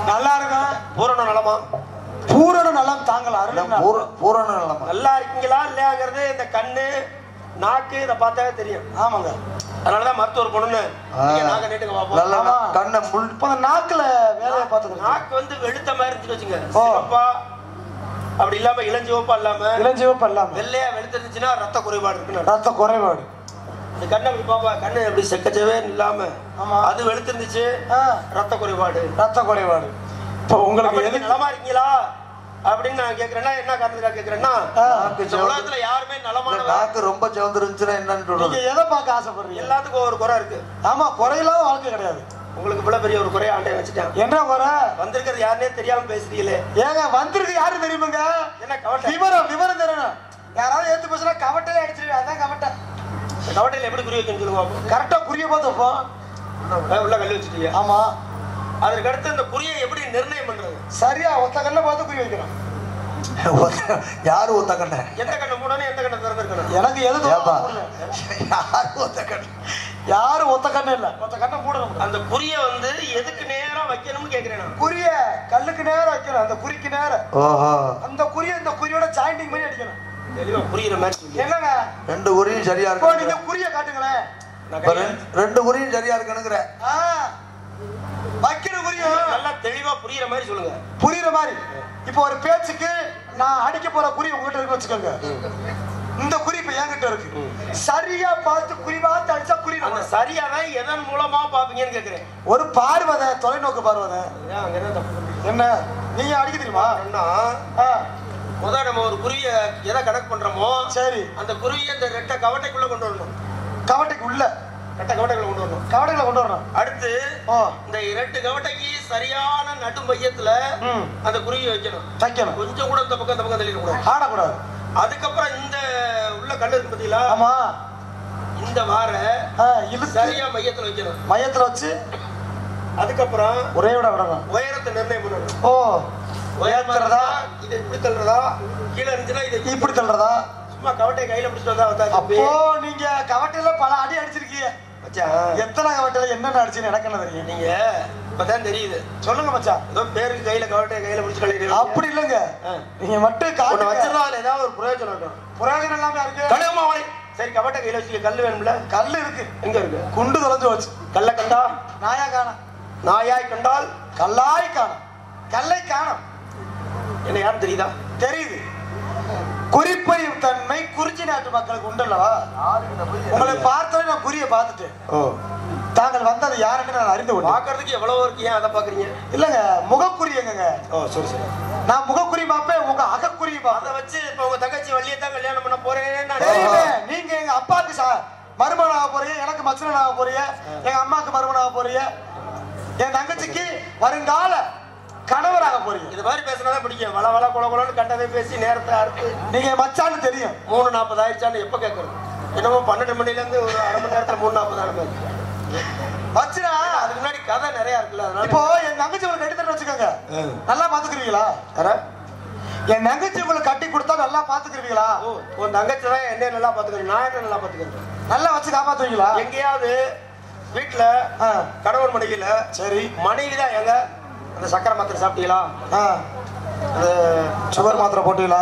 நல்லா இருக்கும். பூரண நலமா? பூரண நலம் தாங்கலாம். பூரண நலமா? நல்லா இருக்கீங்களா இல்லையாங்கிறது இந்த கண்ணு நாக்கு இதை பார்த்தாவே தெரியும். ஆமாங்க. அதனாலதான் மருத்துவர் பொண்ணுன்னு நாக்க நீட்டுங்க பாப்போம். கண்ணை முள் நாக்குல வேலையை பார்த்துக்கணும். நாக்கு வந்து வெளுத்த மாதிரி இருந்துச்சு வச்சுங்க. சிவப்பா அப்படி இல்லாம இளஞ்சிவப்பா இல்லாம வெள்ளையா வெளுத்திருந்துச்சுன்னா ரத்த குறைபாடு இருக்குன்னு. ரத்த குறைபாடு. இந்த கண்ணை அப்படி பாப்பா, கண்ணு எப்படி செக்கச்சவே இல்லாம அது வெளுத்திருந்துச்சு, ரத்த குறைபாடு. இப்போ உங்களுக்கு எது நலமா இருக்கீங்களா அப்படின்னு நான் கேக்குறேன்னா என்ன காரணத்துக்காக கேக்குறேன்னா, உலகத்துல யாருமே நலமான நாக்கு ரொம்ப சிவந்துருந்துச்சுன்னா என்னன்னு நீங்க எதை பார்க்க ஆசைப்படுறீங்க? எல்லாத்துக்கும் ஒரு குறை இருக்கு. ஆமா, குறையில்லாத வாழ்க்கை கிடையாது. உங்களுக்கு இவ்வளவு பெரிய ஒரு குறைய ஆண்டை வச்சுட்டான். என்ன குறை? வந்திருக்கிறது யாருன்னே தெரியாம பேசுறீங்களே. ஏங்க வந்திருக்கு யாரு தெரியுமாங்க? என்ன கவட்டை? விவரம் தெரியணும். யாராவது எடுத்து பேசுனா கவட்டையில அடிச்சிருவேன். அதான் கவட்டை. கவட்டையில எப்படி குறி வைக்கணும்னு சொல்லுங்க. கரெக்டா குறிய பார்த்து உள்ள கல்லு வச்சுட்டீங்க. ஆமா. அதற்கு அடுத்து இந்த குறியை எப்படி நிர்ணயம் பண்றது? சரியா ஒத்த கண்ணை பார்த்து குறி வைக்கிறோம். யாரு ஒத்த கண்ணை? எந்த கண்ணை மூடணும், எந்த கண்ணை திறந்திருக்கணும்? எனக்கு எது யாரு ஒத்த கண்ணு இல்ல, ஒத்த கண்ணை மூடணும். அந்த குறிய வந்து எதுக்கு நேரா வைக்கணும்னு கேக்குறேன். குறிய கல்லுக்கு நேரம் வைக்கணும். அந்த குறிக்கு நேரம். அந்த குறிய இந்த குறியோட ஜாயிண்டிங் பண்ணி அடிக்கணும். தெளிவா புரியுற மாதிரி. என்னங்க ரெண்டு குறியும் சரியா இருக்கு. நீங்க குறிய காட்டுங்களேன். ரெண்டு குறியும் சரியா இருக்கணுங்கிற வைக்கிற குறியும் நல்லா தெளிவா புரியுற மாதிரி சொல்லுங்க. புரியுற மாதிரி. இப்போ ஒரு பேச்சுக்கு நான் அடிக்க போற குறி உங்ககிட்ட இருக்கு வச்சுக்கோங்க. இந்த குறி இப்ப என்கிட்ட இருக்கு. சரியா பார்த்து குறி பார்த்து அடிச்சா குறி. அந்த சரியா தான் எதன் மூலமா பாப்பீங்கன்னு கேக்குறேன். ஒரு பார்வதை, தொலைநோக்கு பார்வதை. என்ன நீங்க அடிக்க தெரியுமா? முதல்ல நம்ம ஒரு குருவிய எதை கணக்கு பண்றோமோ சரி, அந்த குருவிய இந்த ரெட்டை கவட்டைக்குள்ள கொண்டு வரணும். கவட்டைக்கு உள்ள ரெட்டை கவட்டைக்குள்ள கொண்டு வரணும். கவட்டைக்குள்ள கொண்டு வரணும். அடுத்து இந்த இரண்டு கவட்டைக்கு சரியான நடு மையத்துல அந்த குருவியை வைக்கணும். வைக்கணும். கொஞ்சம் கூட இந்த பக்கம் தள்ளிட கூடாது, ஆடக்கூடாது. அதுக்கப்புறம் இந்த உள்ள கல்லு இருக்கு பாத்தீங்களா? ஆமா. இந்த வார சரியா மையத்துல வைக்கணும். மையத்துல வச்சு அதுக்கப்புறம் ஒரே விட விடணும். உயரத்தை நிர்ணயம் பண்ணணும். உயர்த்துறதா, இதை இப்படி தள்ளுறதா, கீழே இருந்துச்சுன்னா இதை இப்படி தள்ளுறதா, சும்மா கவட்டையை கையில பிடிச்சிட்டு வந்தா. அப்போ நீங்க கவட்டையில பல அடி அடிச்சிருக்கீங்க மச்சான். எத்தனை கவட்டையில என்னென்ன அடிச்சுன்னு எனக்கு என்ன தெரியும்? நீங்க இப்பதான் தெரியுது. சொல்லுங்க மச்சான். ஏதோ பேருக்கு கையில கவட்டையை கையில பிடிச்சு கழிவு. அப்படி இல்லைங்க, நீங்க மட்டும் காட்டு வச்சிருந்தா அதுல ஏதாவது ஒரு பிரயோஜனம் இருக்கும். பிரயோஜனம் இல்லாம இருக்கு. கழுவமா வாய். சரி, கவட்டை கையில வச்சு கல்லு வேணும்ல? கல்லு இருக்கு. எங்க இருக்கு? குண்டு தொலைஞ்சு வச்சு. கல்ல கண்டா நாயா காண, நாயாய் கண்டால் கல்லாய் காண, கல்லை காணம். என்ன யாரும் தெரியுதா? தெரியுது. குறிப்பறிவு தன்மை குறிச்சி நாட்டு மக்களுக்கு உண்டல்லவா? உங்களை பார்த்தோன்னே நான் குறிய பார்த்துட்டேன். தாங்கள் வந்தது யாருன்னு நான் அறிந்து கொண்டேன். பாக்குறதுக்கு எவ்வளவு இருக்கு, ஏன் அதை பாக்குறீங்க? இல்லங்க, முகக்குறி எங்க? சரி சரி, நான் முகக்குறி பார்ப்பேன், உங்க அகக்குறி அதை வச்சு இப்ப உங்க தங்கச்சி வள்ளியை தான் கல்யாணம் பண்ண போறேன். நீங்க எங்க அப்பாவுக்கு மருமகன் ஆக போறீங்க, எனக்கு மச்சனன் ஆக போறீங்க, எங்க அம்மாவுக்கு மருமகன் ஆக போறீங்க, என் தங்கச்சிக்கு வருங்கால கணவராக போறீங்க. இது மாதிரி பேசினாதான் பிடிக்கும். வள வள குல குலன்னு கண்டதை பேசி நேரத்தை அறுத்து நீங்க மச்சான்னு தெரியும். 3:40 ஆயிடுச்சான்னு எப்ப கேட்கறது? என்னமோ 12 மணில இருந்து ஒரு அரை மணி நேரத்துல 3:40 ஆயிடுச்சு. வச்சுனா அதுக்கு முன்னாடி கதை நிறைய இருக்குல்ல. இப்போ என் தங்கச்சி உங்களுக்கு கட்டி தர வச்சுக்கோங்க, நல்லா பாத்துக்கிறீங்களா? என் தங்கச்சி உங்களுக்கு கட்டி கொடுத்தா நல்லா பாத்துக்கிறீங்களா? உன் தங்கச்சி தான் என்ன நல்லா பாத்துக்கிறேன், நான் என்ன நல்லா பாத்துக்கிறேன். நல்லா வச்சு காப்பாத்துவீங்களா? எங்கேயாவது வீட்டுல கணவன் மனைவியில சரி, மனைவி தான் எங்க அந்த சக்கரை மாத்திரை சாப்பிட்டீங்களா, சுகர் மாத்திரை போட்டீங்களா,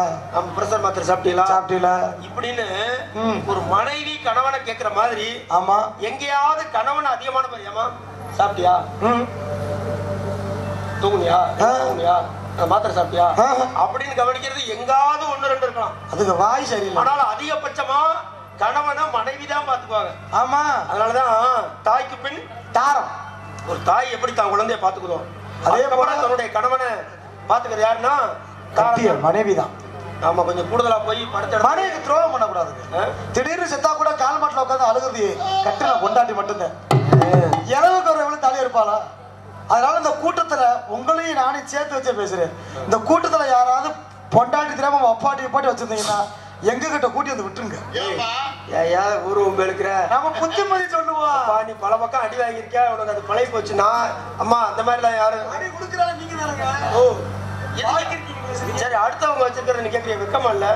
பிரஷர் மாத்திரை சாப்பிட்டீங்களா இப்படின்னு ஒரு மனைவி கணவனை கேட்கிற மாதிரி. ஆமா, எங்கேயாவது கணவன் அதிகமான மாதிரியாமா சாப்பிட்டியா, தூங்குனியா, மாத்திரை சாப்பிட்டியா அப்படின்னு கவனிக்கிறது எங்காவது 1-2 இருக்கலாம். அதுக்கு வாய் சரியில்லை. ஆனாலும் அதிகபட்சமா கணவனை மனைவி தான் பாத்துக்குவாங்க. ஆமா, அதனாலதான் தாய்க்கு பின் தாரம். ஒரு தாய் எப்படி தான் குழந்தைய பாத்துக்குதோ அதே போல தன்னுடைய கணவனை பாத்துக்கிறது யாருன்னா மனைவி தான். நாம கொஞ்சம் கூடுதலா போய் படுத்த மனைவிக்கு துரோகம் பண்ணக்கூடாது. திடீர்னு செத்தா கூட கால் மாட்டில் உட்காந்து அழுகுறது கட்டின கொண்டாட்டி மட்டும்தான். இளவுக்கு ஒரு எவ்வளவு தலை இருப்பாளா? அதனால இந்த கூட்டத்துல உங்களையும் நானும் சேர்த்து வச்சே பேசுறேன். இந்த கூட்டத்துல யாராவது பொண்டாட்டி திராம அப்பாட்டி வச்சிருந்தீங்கன்னா எங்க கிட்ட கூட்டி வந்து விட்டுருங்க. ஊரு இருக்கிற நம்ம புத்திமதி சொல்லுவோம். நீ பல பக்கம் அடி வாங்கியிருக்க, உனக்கு அது பழைய போச்சு. நான் அம்மா அந்த மாதிரிலாம் யாரும் அடி கொடுக்குறாங்க. நீங்க சரி, அடுத்தவங்க வச்சிருக்கிற நீ கேட்க வெக்கமா இல்ல?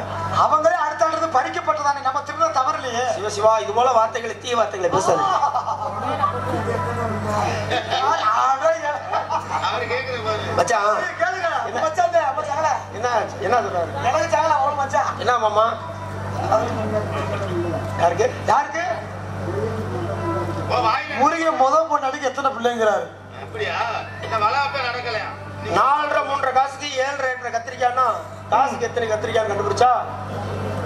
அவங்களே அடுத்த ஆண்டு பறிக்கப்பட்டதானே, நம்ம திரும்ப தவறு இல்லையே. சிவசிவா, இது போல வார்த்தைகளை தீய வார்த்தைகளை பேசாது. மச்சான் கேளுங்க மச்சான் அப்ப சகல என்ன சொல்றாரு? எனக்கு சகல அவள மச்சான். என்ன மாமா? யாருக்கு? முருகே பொண்ணு அடிக்க எத்தனை பிள்ளைங்கிறாரு? அப்படியா? இந்த வளாப்பே நடக்கலையா? 4.5 காசுக்கு 7.5 கத்திரிக்காய்னா காசுக்கு எத்தனை கத்திரிக்காய் கண்டுபிடிச்சா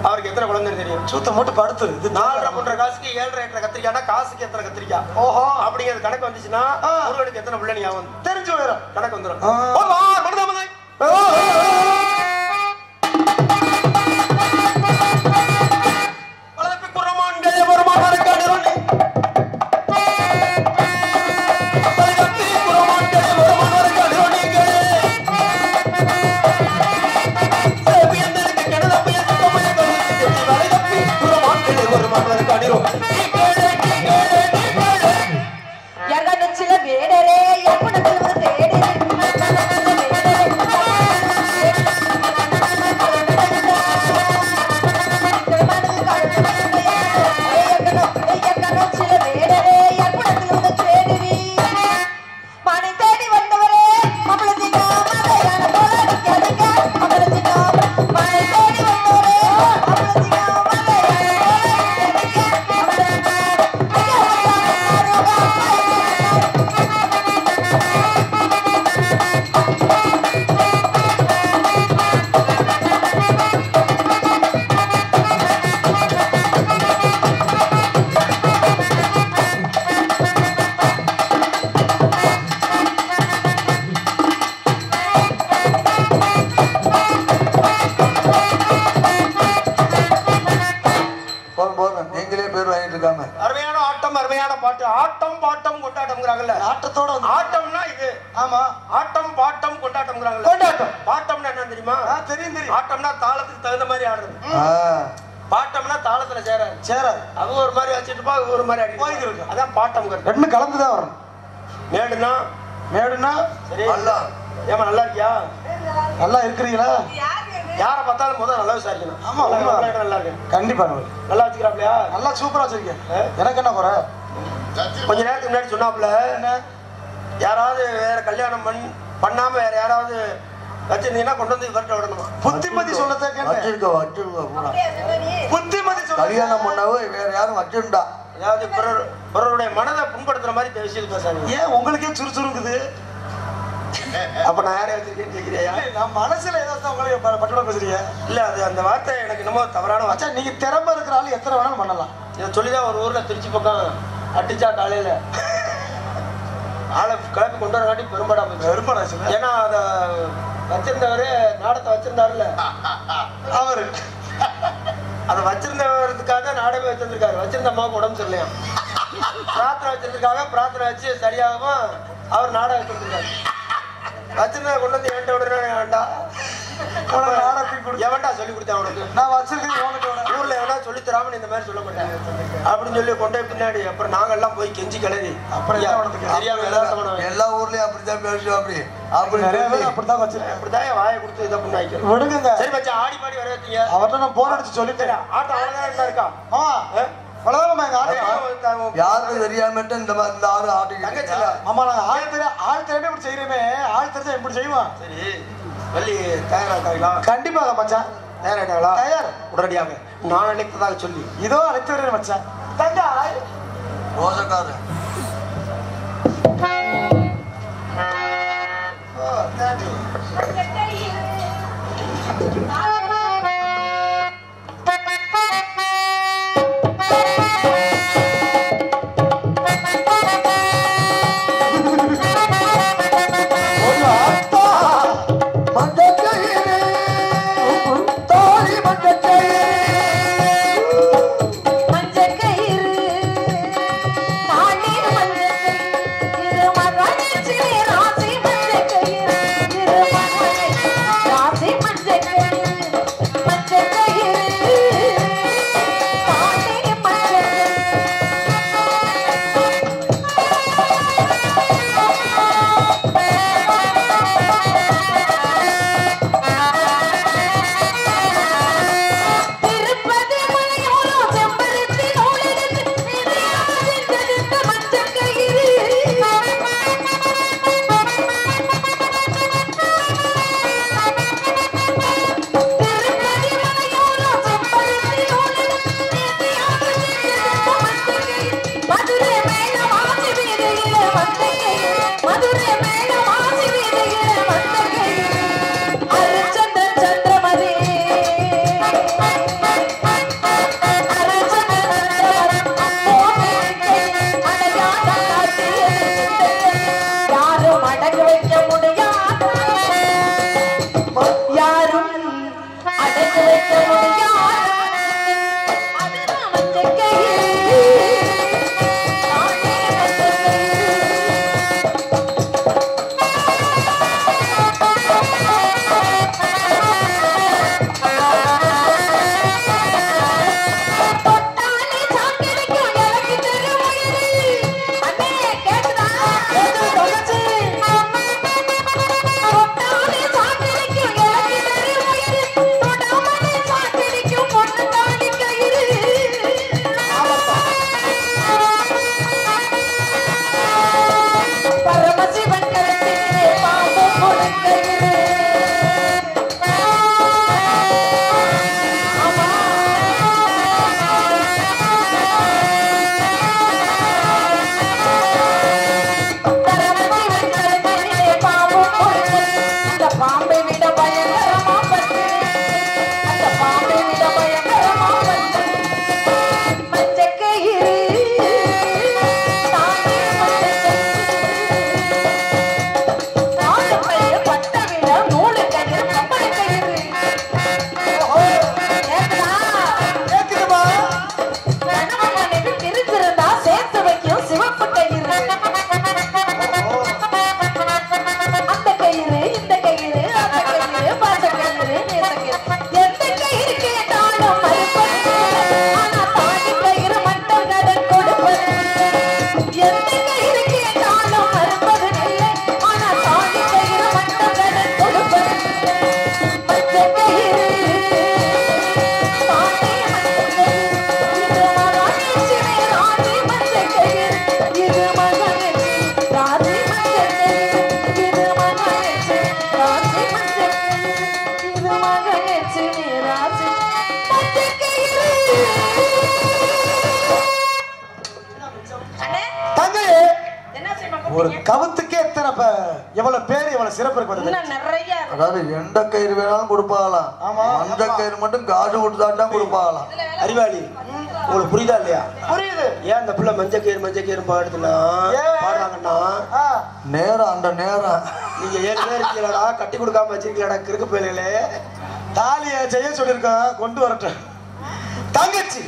அவருக்கு எத்தனை குழந்தை தெரியும்? சூத்த மட்டும் படுத்து. இது 4.5 காசுக்கு 7.5 கத்திரிக்காய்னா காசுக்கு எத்தனை கத்திரிக்காய்? ஓஹோ அப்படிங்கிறது கணக்கு வந்துச்சுன்னா முருகனுக்கு எத்தனை பிள்ளை ஞாபகம் தெரிஞ்சு போயிடும். கணக்கு வந்துடும். ரெண்டு கலந்துதான் வரணும். மேடுனா சரி. ஏமா நல்லா இருக்கியா? நல்லா இருக்கிறீங்களா? யாரை பார்த்தாலும் முதல்ல நல்லா விசாரிக்கணும். ஆமா நல்லா இருக்கு. கண்டிப்பா நல்லா வச்சுக்கிறாப்லையா? நல்லா சூப்பரா வச்சிருக்கேன். எனக்கு என்ன குறை? கொஞ்ச நேரத்துக்கு முன்னாடி சொன்னாப்புல யாராவது வேற கல்யாணம் பண்ணாம வேற யாராவது வச்சிருந்தீங்கன்னா கொண்டு வந்து இவர்கிட்ட விடணுமா? புத்திமதி சொல்லத்தை புத்திமதி சொல்ல கல்யாணம் பண்ணாவே வேற யாரும் வச்சிருந்தா அதாவது பிறருடைய மனதை புண்படுத்துற மாதிரி பேசியது பேசாதீங்க. ஏன் உங்களுக்கே சுறுசுறுக்குது? அப்ப நான் யாரையும் வச்சிருக்கேன்னு கேட்கிறியா? நான் மனசுல ஏதாவது உங்களுக்கு பட்டுவா பேசுறீங்க? இல்ல அது அந்த வார்த்தை எனக்கு என்னமோ தவறான வார்த்தை. நீங்க திறமை இருக்கிற ஆளு எத்தனை வேணாலும் பண்ணலாம். இதை சொல்லிதான் ஒரு ஊர்ல திருச்சி பக்கம் அடிச்சா காலையில ஆளை கிளப்பி கொண்டு வர காட்டி பெரும்பாடா ஏன்னா அத வச்சிருந்தவரு நாடகத்தை வச்சிருந்தாருல்ல அவரு அதை வச்சிருந்தவருக்காக நாடகம் வச்சிருந்திருக்காரு. வச்சிருந்த அம்மாவுக்கு உடம்பு சரியில்லையா, பிரார்த்தனை வச்சிருந்திருக்காங்க. பிரார்த்தனை வச்சு சரியாகாம அவர் நாடகம் வச்சிருந்திருக்காரு. வச்சிருந்த கொண்டு வந்து என்கிட்ட விடுறேன் வேண்டா எவன்டா சொல்லி கொடுத்தேன் அவனுக்கு? நான் வச்சிருக்கேன் ஊர்ல எவனா சொல்லி தராம இந்த மாதிரி சொல்ல மாட்டேன் அப்படின்னு சொல்லி கொண்டே பின்னாடி அப்புறம் நாங்க எல்லாம் போய் கெஞ்சி கிளறி அப்புறம் தெரியாம எல்லா ஊர்லயும் அப்படித்தான் பேசுவோம். அப்படித்தான் வச்சிருக்கேன். அப்படிதான் வாயை கொடுத்து இதை பண்ணி விடுங்க. சரி வச்சு ஆடி பாடி வர வச்சீங்க. அவர்கிட்ட நான் போன் அடிச்சு சொல்லிட்டேன். ஆட்டம் அவ்வளவுதான் இருக்கா? யாருக்கும் தெரியாம இந்த ஆடு ஆட்டு. ஆமா நாங்க ஆள் தெரியாம இப்படி செய்யறோமே. ஆள் தெரிஞ்சா இப்படி செய்வோம். சரி வள்ளி தயாராட்டாங்களா? கண்டிப்பாக மச்சான். தயாராட்டாங்களா? தயார். உடனடியாக நான் அழைத்ததாக சொல்லி இதோ அழைத்து வரேன் மச்சான். தங்காய் ரோசக்காரன் மஞ்சள் கயிறு கவுத்துக்கே எத்தனை எவ்வளவு பேர் எவ்வளவு சிறப்பு இருக்கு. நிறைய அதாவது எந்த கயிறு வேணாலும் கொடுப்பாங்களாம். ஆமா. அந்த கயிறு மட்டும் காசு கொடுத்தாதான் கொடுப்பாங்களாம். அறிவாளி உங்களுக்கு புரியுதா இல்லையா? புரியுது. ஏன் அந்த பிள்ளை மஞ்ச கயிறு பாடுதுன்னா பாடுறாங்கன்னா நேரம் அந்த நேரம் நீங்க 7 பேர் இருக்கீங்களா கட்டி கொடுக்காம வச்சிருக்கீங்களா கிறுக்கு பிள்ளைகளே. தாலிய செய்ய சொல்லிருக்கோம், கொண்டு வரட்டும். தங்கச்சி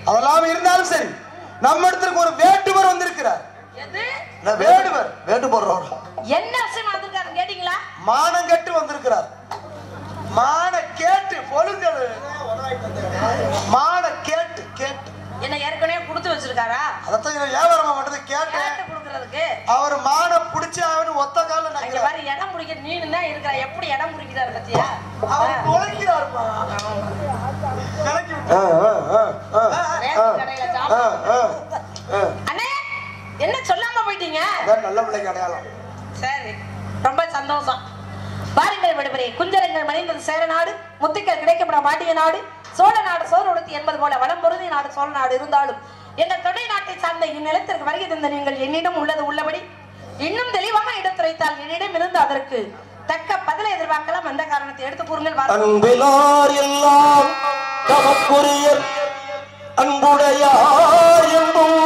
அதெல்லாம் இருந்தாலும் சரி, நம்ம இடத்துக்கு ஒரு வேட்டுவர் வந்திருக்கிறார். வேட்டு போடுறோம். என்ன விஷயம் வந்திருக்காரு கேட்டீங்களா? மானம் கட்டு வந்திருக்கிறார். மான கேட்டு பொழுங்கல் மான கேட்டு கேட்டு என்ன ஏற்கனவே கொடுத்து வச்சிருக்காரா? அதத்தான் வியாபாரமா மட்டும் கேட்டு கொடுக்கறதுக்கு அவர் மான புடிச்சு அவனு ஒத்த கால அங்க பாரு இடம் பிடிக்க நீனு தான் இருக்கற. எப்படி இடம் பிடிக்கிறாரு பத்தியா? அவர் தொலைக்கிறாருமா. கலக்கி கடையில அண்ணே என்ன சொல்லாம போயிட்டீங்க? நல்ல பிள்ளைக்கு அடையாளம். சரி, ரொம்ப சந்தோஷம். பாருங்கள் விடுபறே, குஞ்சரங்கள் மணிந்தது சேர நாடு, முத்துக்கள் கிடைக்கப்பட மாட்டிய நாடு, சோழ நாடு சோறு உடுத்தி என்பது போல வளம் பொருதி நாடு சோழ நாடு இருந்தாலும் எங்கள் தொண்டை நாட்டை சார்ந்த இந்நிலத்திற்கு வருகை தந்த நீங்கள் என்னிடம் உள்ளது உள்ளபடி இன்னும் தெளிவாக எடுத்துரைத்தால் என்னிடம் இருந்து அதற்கு தக்க பதிலை எதிர்பார்க்கலாம். அந்த காரணத்தை எடுத்து கூறுங்கள். அன்பிலார் எல்லாம் தமக்குரியர் அன்புடையார் என்னும்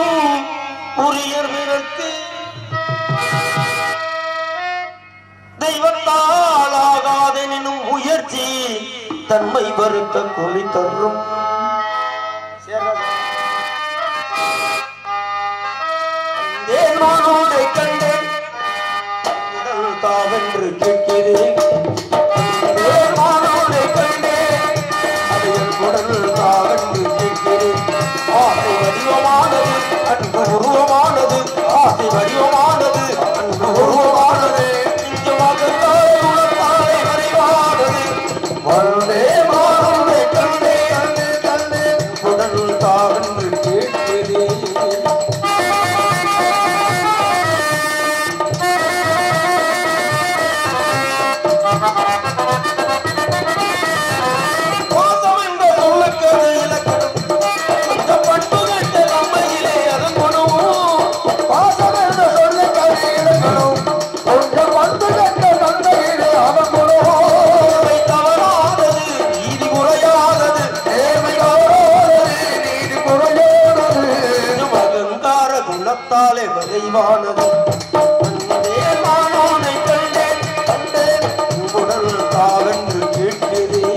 உரியர் பிறக்கு தெய்வத்தால் ஆகாதெனும் முயற்சி தன்மை வருத்த கொலி தரும். தேன்மானோடை கண்டேன் உடல் தாவென்று கேட்கிறேன். தேன்மானோடை கண்டேன் அது என் உடல் தாவென்று கேட்கிறேன். ஆசை வடிவமானது அன்பு உருவமானது, ஆசை வடிவமானது அன்பு உருவமானது, நிச்சயமாக உணர்த்தாலே மறைவானது. வந்தே மானோடை கண்டேன் கண்டேன் உடல் தாவென்று கேட்கிறேன். விரைவானது மானோனை கண்டேன் கண்டேன் உடல் தாவென்று கேட்கிறேன்.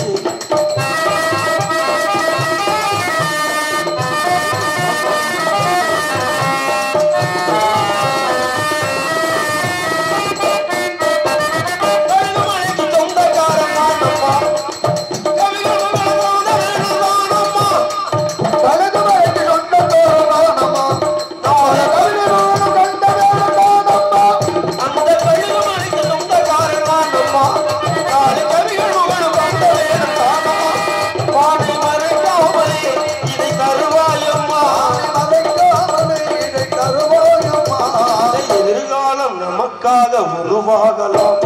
உருவாகலாம்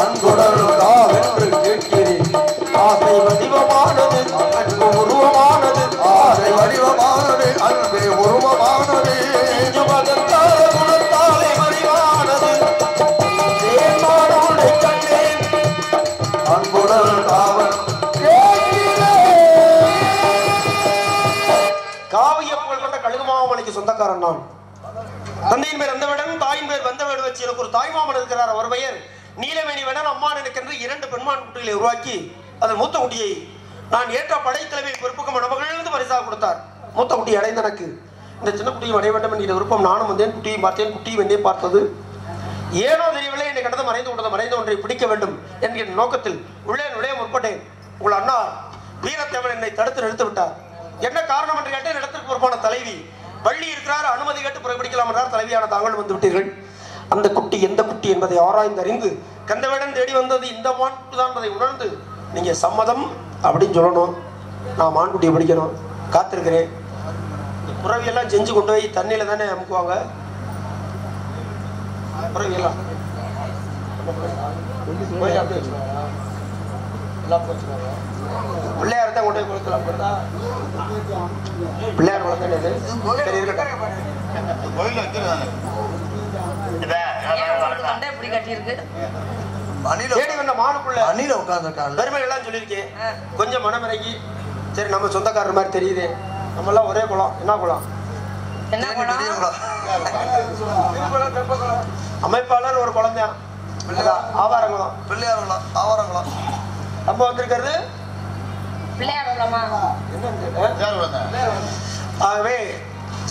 அன்புடனுக்காவென்று கேட்கிறேன். ஆசை வடிவமானது அன்பு உருவமானது, ஆசை வடிவமானது அன்பே உருவமானது, குணத்தாலே மறிவானது. தேன்மானோடை கண்டேன் அன்புடன் காவல் காவிய புகழ் கொண்ட கழுகுமாமலைக்கு சொந்தக்காரன் நான். தந்தையின் பேர் வந்தவிடன், தாயின் பேர் வந்தவேடு வச்சு எனக்கு ஒரு தாய்மாமன் இருக்கிறார். அவர் பெயர் நீலவேணி வேணன். அம்மான் எனக்கென்று 2 பெண்மான் குட்டிகளை உருவாக்கி அதன் மூத்த குட்டியை நான் ஏற்ற படைத்தலைமை பொறுப்புக்கு மணமகளிலிருந்து பரிசாக கொடுத்தார். மூத்த குட்டி அடைந்த எனக்கு இந்த சின்ன குட்டியை அடைய வேண்டும் என்கிற விருப்பம். நானும் வந்தேன், குட்டியை பார்த்தேன். குட்டியும் என்னை பார்த்தது. ஏனோ தெரியவில்லை, என்னை கடந்து மறைந்து ஒன்றை பிடிக்க வேண்டும் என்கிற நோக்கத்தில் உள்ளே நுழைய முற்பட்டேன். உங்கள் அண்ணா வீரத்தேவன் என்னை தடுத்து நிறுத்தி விட்டார். என்ன காரணம் என்று கேட்டு இடத்திற்கு பொறுப்பான தலைவி வள்ளி இருக்கிறார். அனுமதி கேட்டு புறப்பிடிக்கலாம் என்றார். தலைவியான தாங்கள் வந்து விட்டீர்கள். அந்த குட்டி எந்த குட்டி என்பதை ஆராய்ந்து அறிந்து கந்தவேடன் தேடி வந்தது இந்த மான்குட்டி தான் என்பதை உணர்ந்து நீங்க சம்மதம் அப்படின்னு சொல்லணும். நான் மான்குட்டியை பிடிக்கணும். காத்திருக்கிறேன். புறவியெல்லாம் செஞ்சு கொண்டு போய் தண்ணியில தானே அமுக்குவாங்க. புறவியெல்லாம் எல்லாம் போச்சுக்காங்க. பிள்ளையார் தான் கொண்டு போய் கொடுக்கலாம் போதா? பிள்ளையார் குளம் தானே இது? சரி இருக்கட்டும். கோயில்ல வச்சிருக்காங்க. ஏன் உங்களுக்கு தொண்டை இப்படி கட்டியிருக்கு? தேடி வந்த மானுக்குள்ள அணில உட்கார்ந்துருக்காங்க. பெருமை எல்லாம் சொல்லியிருக்கேன். கொஞ்சம் மனம் இறங்கி சரி நம்ம சொந்தக்காரர் மாதிரி தெரியுது, நம்ம எல்லாம் ஒரே குளம். என்ன குளம்? என்ன குளம்? அமைப்பாளர் ஒரு குழந்தை ஆவாரங்குளம், பிள்ளையாரங்குளம், ஆவாரங்குளம். நம்ம வந்திருக்கிறது பிள்ளையார் குளமா? ஆகவே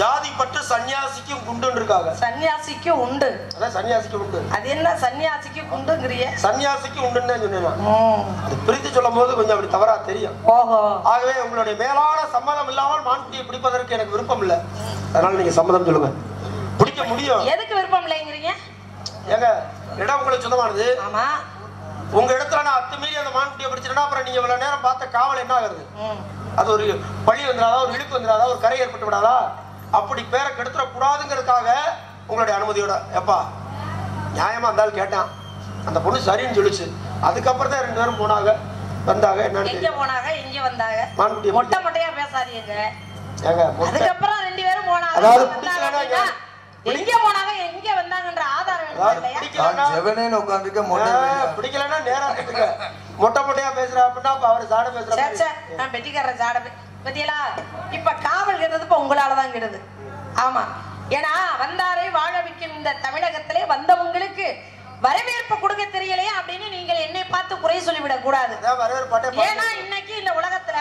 ஜாதி பற்று சன்னியாசிக்கும் குண்டுன்னு இருக்காங்க. சன்னியாசிக்கு உண்டு. அதான் சன்னியாசிக்கு உண்டு. அது என்ன சன்னியாசிக்கு குண்டுங்கிறிய? சன்னியாசிக்கு உண்டுன்னு தான் சொன்னேன். அது பிரித்து சொல்லும் போது கொஞ்சம் அப்படி தவறா தெரியும். ஓஹோ. ஆகவே உங்களுடைய மேலான சம்மதம் இல்லாமல் மான்குட்டியை பிடிப்பதற்கு எனக்கு விருப்பம் இல்லை. அதனால நீங்க சம்மதம் சொல்லுங்க. பிடிக்க முடியும். எதுக்கு விருப்பம் இல்லைங்கிறீங்க? ஏங்க இடம் உங்களுக்கு சொந்தமானது. ஆமா. உங்க இடத்துல நான் அத்துமீறி அந்த மான்குட்டியை பிடிச்சிட்டேன்னா அப்புறம் நீங்க இவ்வளவு நேரம் பார்த்த காவல் என்ன ஆகுது? அது ஒரு பழி வந்துடாதா, ஒரு இழுக்கு வந்துடாதா, ஒரு கரை ஏற்பட்டு விடாதா? அப்படி பேரை கெடுத்துட கூடாதுங்கிறதுக்காக உங்களுடைய அனுமதியோட எப்பா நியாயமா இருந்தாலும் கேட்டான். அந்த பொண்ணு சரின்னு சொல்லிச்சு. அதுக்கப்புறம் தான் 2 பேரும் போனாங்க வந்தாங்க. எங்க போனாங்க எங்க வந்தாங்க? மான்குட்டியை மொட்டை மொட்டையா பேசாதீங்க. ஏங்க அதுக்கப்புறம் 2 பேரும் போனாங்க. அதாவது எங்க போனாங்க எங்க வந்தாங்கன்ற ஆதாரம் பிடிக்கலன்னா நேரா மொட்டை மொட்டையா பேசுறா அப்படின்னா அவர் சாட பேசுறா. நான் பெட்டிக்கார சாட பத்தியலா. இப்ப காவல் கெடுறது இப்ப உங்களாலதான் கெடுது. ஆமா. ஏன்னா வந்தாரை வாழ வைக்கும் இந்த தமிழகத்திலே வந்தவங்களுக்கு வரவேற்பு கொடுக்க தெரியலையா அப்படின்னு நீங்கள் என்னை பார்த்து குறை சொல்லிவிடக் கூடாது. ஏன்னா இன்னைக்கு இந்த உலகத்துல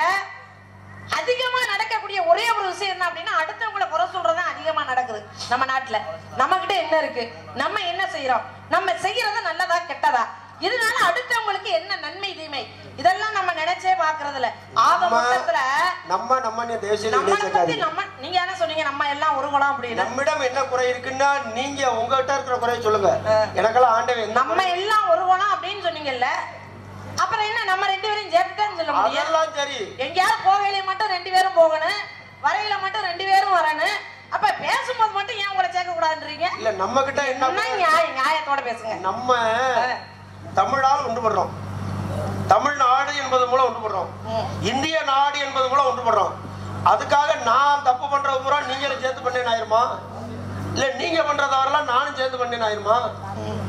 அதிகமா நடக்கக்கூடிய ஒரே ஒரு விஷயம் என்ன அப்படின்னா அடுத்தவங்களை குறை சொல்றதுதான் அதிகமா நடக்குது நம்ம நாட்டுல. நம்ம கிட்ட என்ன இருக்கு, நம்ம என்ன செய்யறோம், நம்ம செய்யறது நல்லதா கெட்டதா, இதனால அடுத்தவங்களுக்கு என்ன நன்மை தீமை, இதெல்லாம் நம்ம நினைச்சே பாக்குறது இல்ல. ஆக மொத்தத்துல நீங்க என்ன சொன்னீங்க, நம்ம எல்லாம் ஒரு குலம் அப்படின்னு. நம்மிடம் என்ன குறை இருக்குன்னா நீங்க உங்ககிட்ட இருக்கிற குறையை சொல்லுங்க. எனக்கெல்லாம் ஆண்டவன் நம்ம எல்லாம் ஒரு குலம் அப்படின்னு சொன்னீங்கல்ல, அப்புறம் என்ன நம்ம 2 பேரும் சேர்த்துதான் சொல்ல முடியும்? அதெல்லாம் சரி. எங்கயாவது போகையில மட்டும் 2 பேரும் போகணும், வரையில மட்டும் 2 பேரும் வரணும். அப்ப பேசும்போது மட்டும் ஏன் உங்களை சேர்க்க கூடாதுன்றீங்க? இல்ல நம்ம கிட்ட என்ன நியாயத்தோட பேசுங்க. நம்ம தமிழால் ஒன்றுபடுறோம். தமிழ்நாடு என்பது மூலம் ஒன்றுபடுறோம். இந்திய நாடு என்பது மூலம் ஒன்றுபடுறோம். அதுக்காக நான் தப்பு பண்றது பூரா நீங்களும் சேர்த்து பண்ணேன் ஆயிருமா? இல்ல நீங்க பண்றதவரெல்லாம் நானும் சேர்த்து பண்ணேன் ஆயிருமா?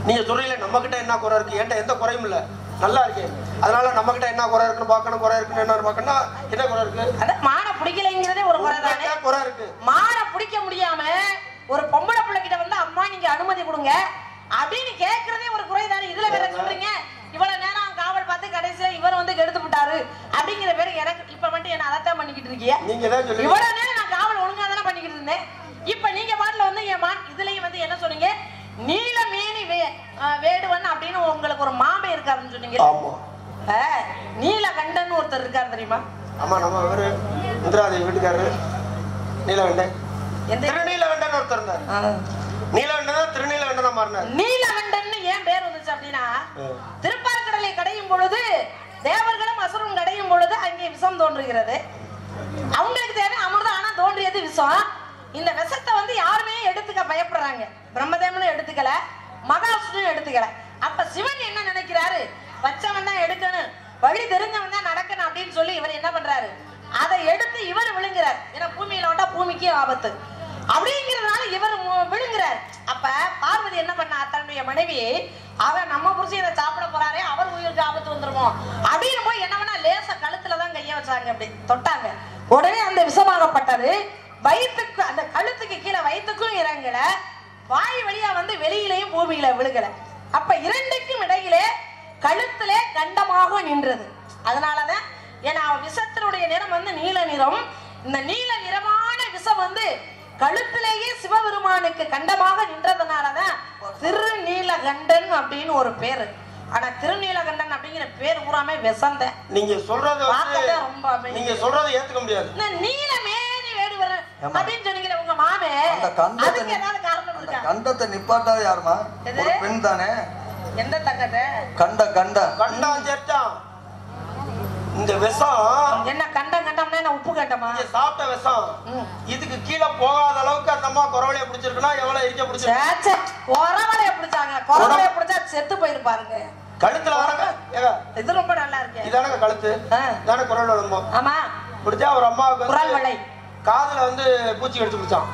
நீங்க சொல்றீங்க நம்ம கிட்ட என்ன குறை இருக்கு, என்கிட்ட எந்த குறையும் இல்ல, நல்லா இருக்கேன். அதனால நம்ம கிட்ட என்ன குறை இருக்குன்னு பாக்கணும். குறை இருக்குன்னு என்ன பாக்கணும், என்ன குறை இருக்கு? அதான் மானை பிடிக்கலைங்கிறதே ஒரு குறை தானே. குறை இருக்கு. மானை பிடிக்க முடியாம ஒரு பொம்பளை பிள்ளை கிட்ட வந்து அம்மா நீங்க அனுமதி கொடுங்க அப்படின்னு கேட்கறதே ஒரு குறை தானே. இதுல வேற சொல்றீங்க இவ்வளவு நேரம் காவல் பார்த்து கடைசியில இவர் வந்து கெடுத்து விட்டாரு அப்படிங்கிற பேரு. எனக்கு இப்ப மட்டும் என்ன அதைத்தான் பண்ணிக்கிட்டு இருக்கீங்க? இவ்வளவு நேரம் நான் காவல் ஒழுங்கா தானே பண்ணிக்கிட்டு இருந்தேன். இப்ப நீங்க பாட்டுல வந்து என் மான் இதுலயும் வந்து என்ன சொன்னீங்க, நீலமேனி வேடுவன் அப்படின்னு உங்களுக்கு ஒரு மாமே இருக்காருன்னு சொன்னீங்க. நீலகண்டன் ஒருத்தர் இருக்காரு தெரியுமா? ஆமா, நம்ம ஒரு இந்திராதேவி வீட்டுக்காரரு நீலகண்டன். திருநீலகண்டன் ஒருத்தர் இருந்தார். நீலகண்டன் திருநீலகண்டனா மாறினார். நீலகண்டன் ஏன் பேர் வந்துச்சு அப்படின்னா, திருப்பார்கடலை கடையும் பொழுது தேவர்களும் அசுரரும் கடையும் பொழுது அங்கே விஷம் தோன்றுகிறது. அவங்களுக்கு தேவை அமிர்தம், ஆனா தோன்றியது விஷம். இந்த விஷத்தை வந்து யாருமே எடுத்துக்க பயப்படுறாங்க. பிரம்மதேவனும் எடுத்துக்கல, மகாவிஷ்ணுவும் எடுத்துக்கல. அப்ப சிவன் என்ன நினைக்கிறாரு, வச்சவன் தான் எடுக்கணும், வழி தெரிஞ்சவன் தான் நடக்கணும் அப்படின்னு சொல்லி இவர் என்ன பண்றாரு, அதை எடுத்து இவர் விழுங்குறார். ஏன்னா பூமியில விட்டா பூமிக்கு ஆபத்து அப்படிங்கிறதுனால இவர் விழுங்குறார். அப்ப பார்வதி என்ன பண்ணா, தன்னுடைய மனைவி அவன் நம்ம புருஷன் இதை சாப்பிட போறாரே, அவர் உயிருக்கு ஆபத்து வந்துருமோ அப்படின்னு போய் என்ன பண்ணா லேசா கழுத்துலதான் கைய வச்சாங்க, அப்படி தொட்டாங்க. உடனே அந்த விஷமாகப்பட்டது வயிற்றுக்கு, அந்த கழுத்துக்கு கீழே வயிற்றுக்கும் இறங்கல, வாய் வழியா வந்து வெளியிலையும் பூமியில விழுகல. அப்ப இரண்டுக்கும் இடையிலே கழுத்திலே கண்டமாக நின்றது. அதனாலதான் ஏன்னா விஷத்தினுடைய நிறம் வந்து நீல நிறம். இந்த நீல நிறமான விஷம் வந்து கழுத்திலேயே சிவபெருமானுக்கு கண்டமாக நின்றதுனாலதான் திருநீலகண்டன் அப்படின்னு ஒரு பேரு. ஆனா திருநீலகண்டன் அப்படிங்கிற பேர் பூராமே விஷந்த. நீங்க சொல்றது ரொம்ப நீங்க சொல்றது ஏத்துக்க முடியாது. நீலமேனி வேடுவர் அப்படின்னு சொன்னீங்க உங்க மாமே, அதுக்கு ஏதாவது காரணம் இருக்கா? கண்டத்தை நிப்பாட்டாது யாருமா? ஒரு பெண் தானே. எந்த தங்கத்தை? கண்ட கண்ட கண்டான் சேர்த்தான். இந்த விஷம் என்ன கண்டம் கண்டம்னா என்ன உப்பு கண்டமா? சாப்பிட்ட விஷம் இதுக்கு கீழே போகாத அளவுக்கு அந்த அம்மா குறவளைய பிடிச்சிருக்குன்னா எவ்வளவு இருக்க பிடிச்சிருக்கு. குறவளைய பிடிச்சாங்க, குறவளைய பிடிச்சா செத்து போயிருப்பாருங்க. கழுத்துல இது ரொம்ப நல்லா இருக்கு. இதானங்க கழுத்து தானே குரல் வளம்போ. ஆமா பிடிச்சா ஒரு அம்மாவுக்கு குரல் வளை காதுல வந்து பூச்சி கடிச்சு பிடிச்சான்.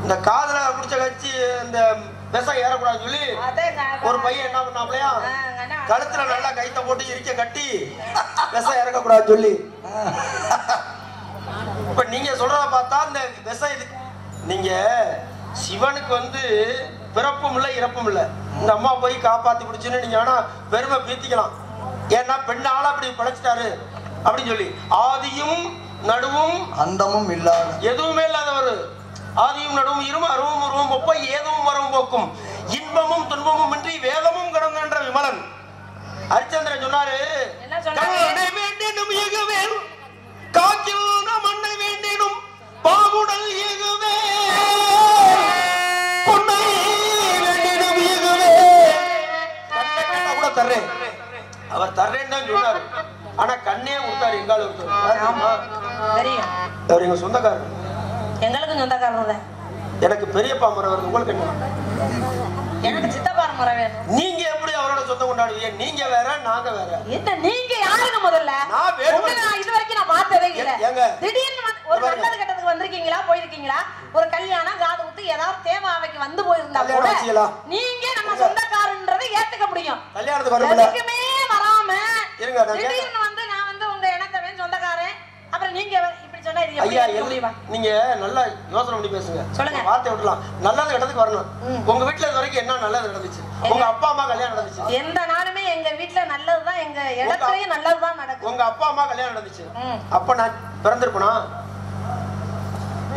இந்த காதுல பிடிச்ச கட்சி இந்த விஷம் ஏறக்கூடாதுன்னு சொல்லி ஒரு பையன் என்ன பண்ணாப்லையா கழுத்துல நல்லா கைத்த போட்டு இருக்க கட்டி விஷம் இறக்கக்கூடாதுன்னு சொல்லி. இப்ப நீங்க சொல்றத பார்த்தா இந்த விஷம் இது நீங்க சிவனுக்கு வந்து பிறப்பும் இல்லை இறப்பும் இல்லை. இந்த அம்மா போய் காப்பாத்தி பிடிச்சுன்னு நீங்க வேணா பெருமை பீத்திக்கலாம். ஏன்னா பெண்ணால அப்படி பிழைச்சிட்டாரு அப்படின்னு சொல்லி. ஆதியும் நடுவும் அந்தமும் இல்லாத எதுவுமே இல்லாதவர். ஆதியும் நடுவும் இருமும் அருவும் உருவும் ஒப்ப ஏதும் வரும் போக்கும் இன்பமும் துன்பமும் இன்றி வேதமும் கடந்த விமலன். ஹரிச்சந்திரன் சொன்னாரு வேண்டினும் ஏகுவேன் காக்கில் மண்ணை வேண்டினும் பாகுடல் ஏகுவே பொன்னை வேண்டினும் ஏகுவே கண்ணை கேட்டா கூட தர்றேன். அவர் தர்றேன்னு தான் சொன்னாரு. ஆனா கண்ணே கொடுத்தாரு. எங்கால தெரியும் அவர் எங்க சொந்தக்காரர். எங்களுக்கும் சொந்தக்காரர் தான். எனக்கு பெரியப்பா முறை வருது. உங்களுக்கு என்ன? எனக்கு சித்தப்பா முறை வேணும். நீங்க எப்படி அவரோட சொந்தம் கொண்டாடுவீங்க? நீங்க வேற நாங்க வேற. என்ன நீங்க யாருங்க முதல்ல? நான் வேற. நான் இது வரைக்கும் நான் பார்த்ததே இல்ல. ஏங்க திடீர்னு ஒரு நல்லது கட்டத்துக்கு வந்திருக்கீங்களா போயிருக்கீங்களா? ஒரு கல்யாணம் காது குத்து ஏதாவது தேவாவைக்கு வந்து போயிருந்தா கூட நீங்க நம்ம சொந்தக்காரன்றதை ஏத்துக்க முடியும். கல்யாணத்துக்கு வரல எதுக்குமே வராம இருங்க. திடீர்னு வந்து நான் வந்து உங்க இனத்தவன் சொந்தக்காரன் அப்புறம் நீங்க இப்படி சொன்னா இது ஐயா எப்படி முடியுமா? நீங்க நல்லா யோசனை பண்ணி பேசுங்க. சொல்லுங்க. வார்த்தை விடலாம். நல்லது இடத்துக்கு வரணும். உங்க வீட்டுல இது வரைக்கும் என்ன நல்லது நடந்துச்சு? உங்க அப்பா அம்மா கல்யாணம் நடந்துச்சு? எந்த நாளுமே எங்க வீட்டுல நல்லதுதான், எங்க இடத்துலயும் நல்லதுதான் நடக்கும். உங்க அப்பா அம்மா கல்யாணம் நடந்துச்சு அப்ப நான் பிறந்திருப்பனா?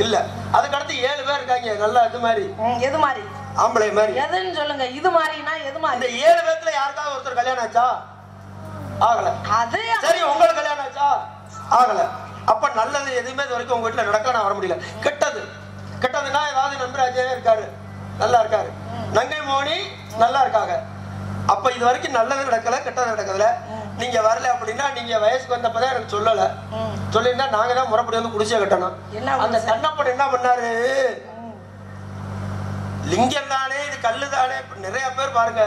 இல்ல. அதுக்கு அடுத்து 7 பேர் இருக்காங்க. நல்லா இது மாதிரி எது மாதிரி? ஆம்பளை மாதிரி எதுன்னு சொல்லுங்க. இது மாதிரினா எது மாதிரி? இந்த 7 பேர்ல யாருக்காவது ஒருத்தர் கல்யாணம் ஆச்சா? ஆகல. அது சரி உங்களுக்கு கல்யாணம் ஆச்சா? ஆகல. அப்ப நல்லது எதுவுமே இது வரைக்கும் உங்க வீட்டுல நடக்க நான் வர முடியல. கெட்டதுன்னா ஏதாவது நண்பராஜே இருக்காரு நல்லா இருக்காரு, நங்கை மோனி நல்லா இருக்காங்க. அப்ப இது வரைக்கும் நல்லது நடக்கல கெட்டது நடக்கல. நீங்க வரல அப்படின்னா நீங்க வயசுக்கு வந்தப்பதான் எனக்கு சொல்லல. சொல்லிருந்தா நாங்க தான் முறைப்படி வந்து குடிசையை கட்டணும். அந்த கண்ணப்பன் என்ன பண்ணாரு? லிங்கம் தானே இது கல்லு தானே. நிறைய பேர் பாருங்க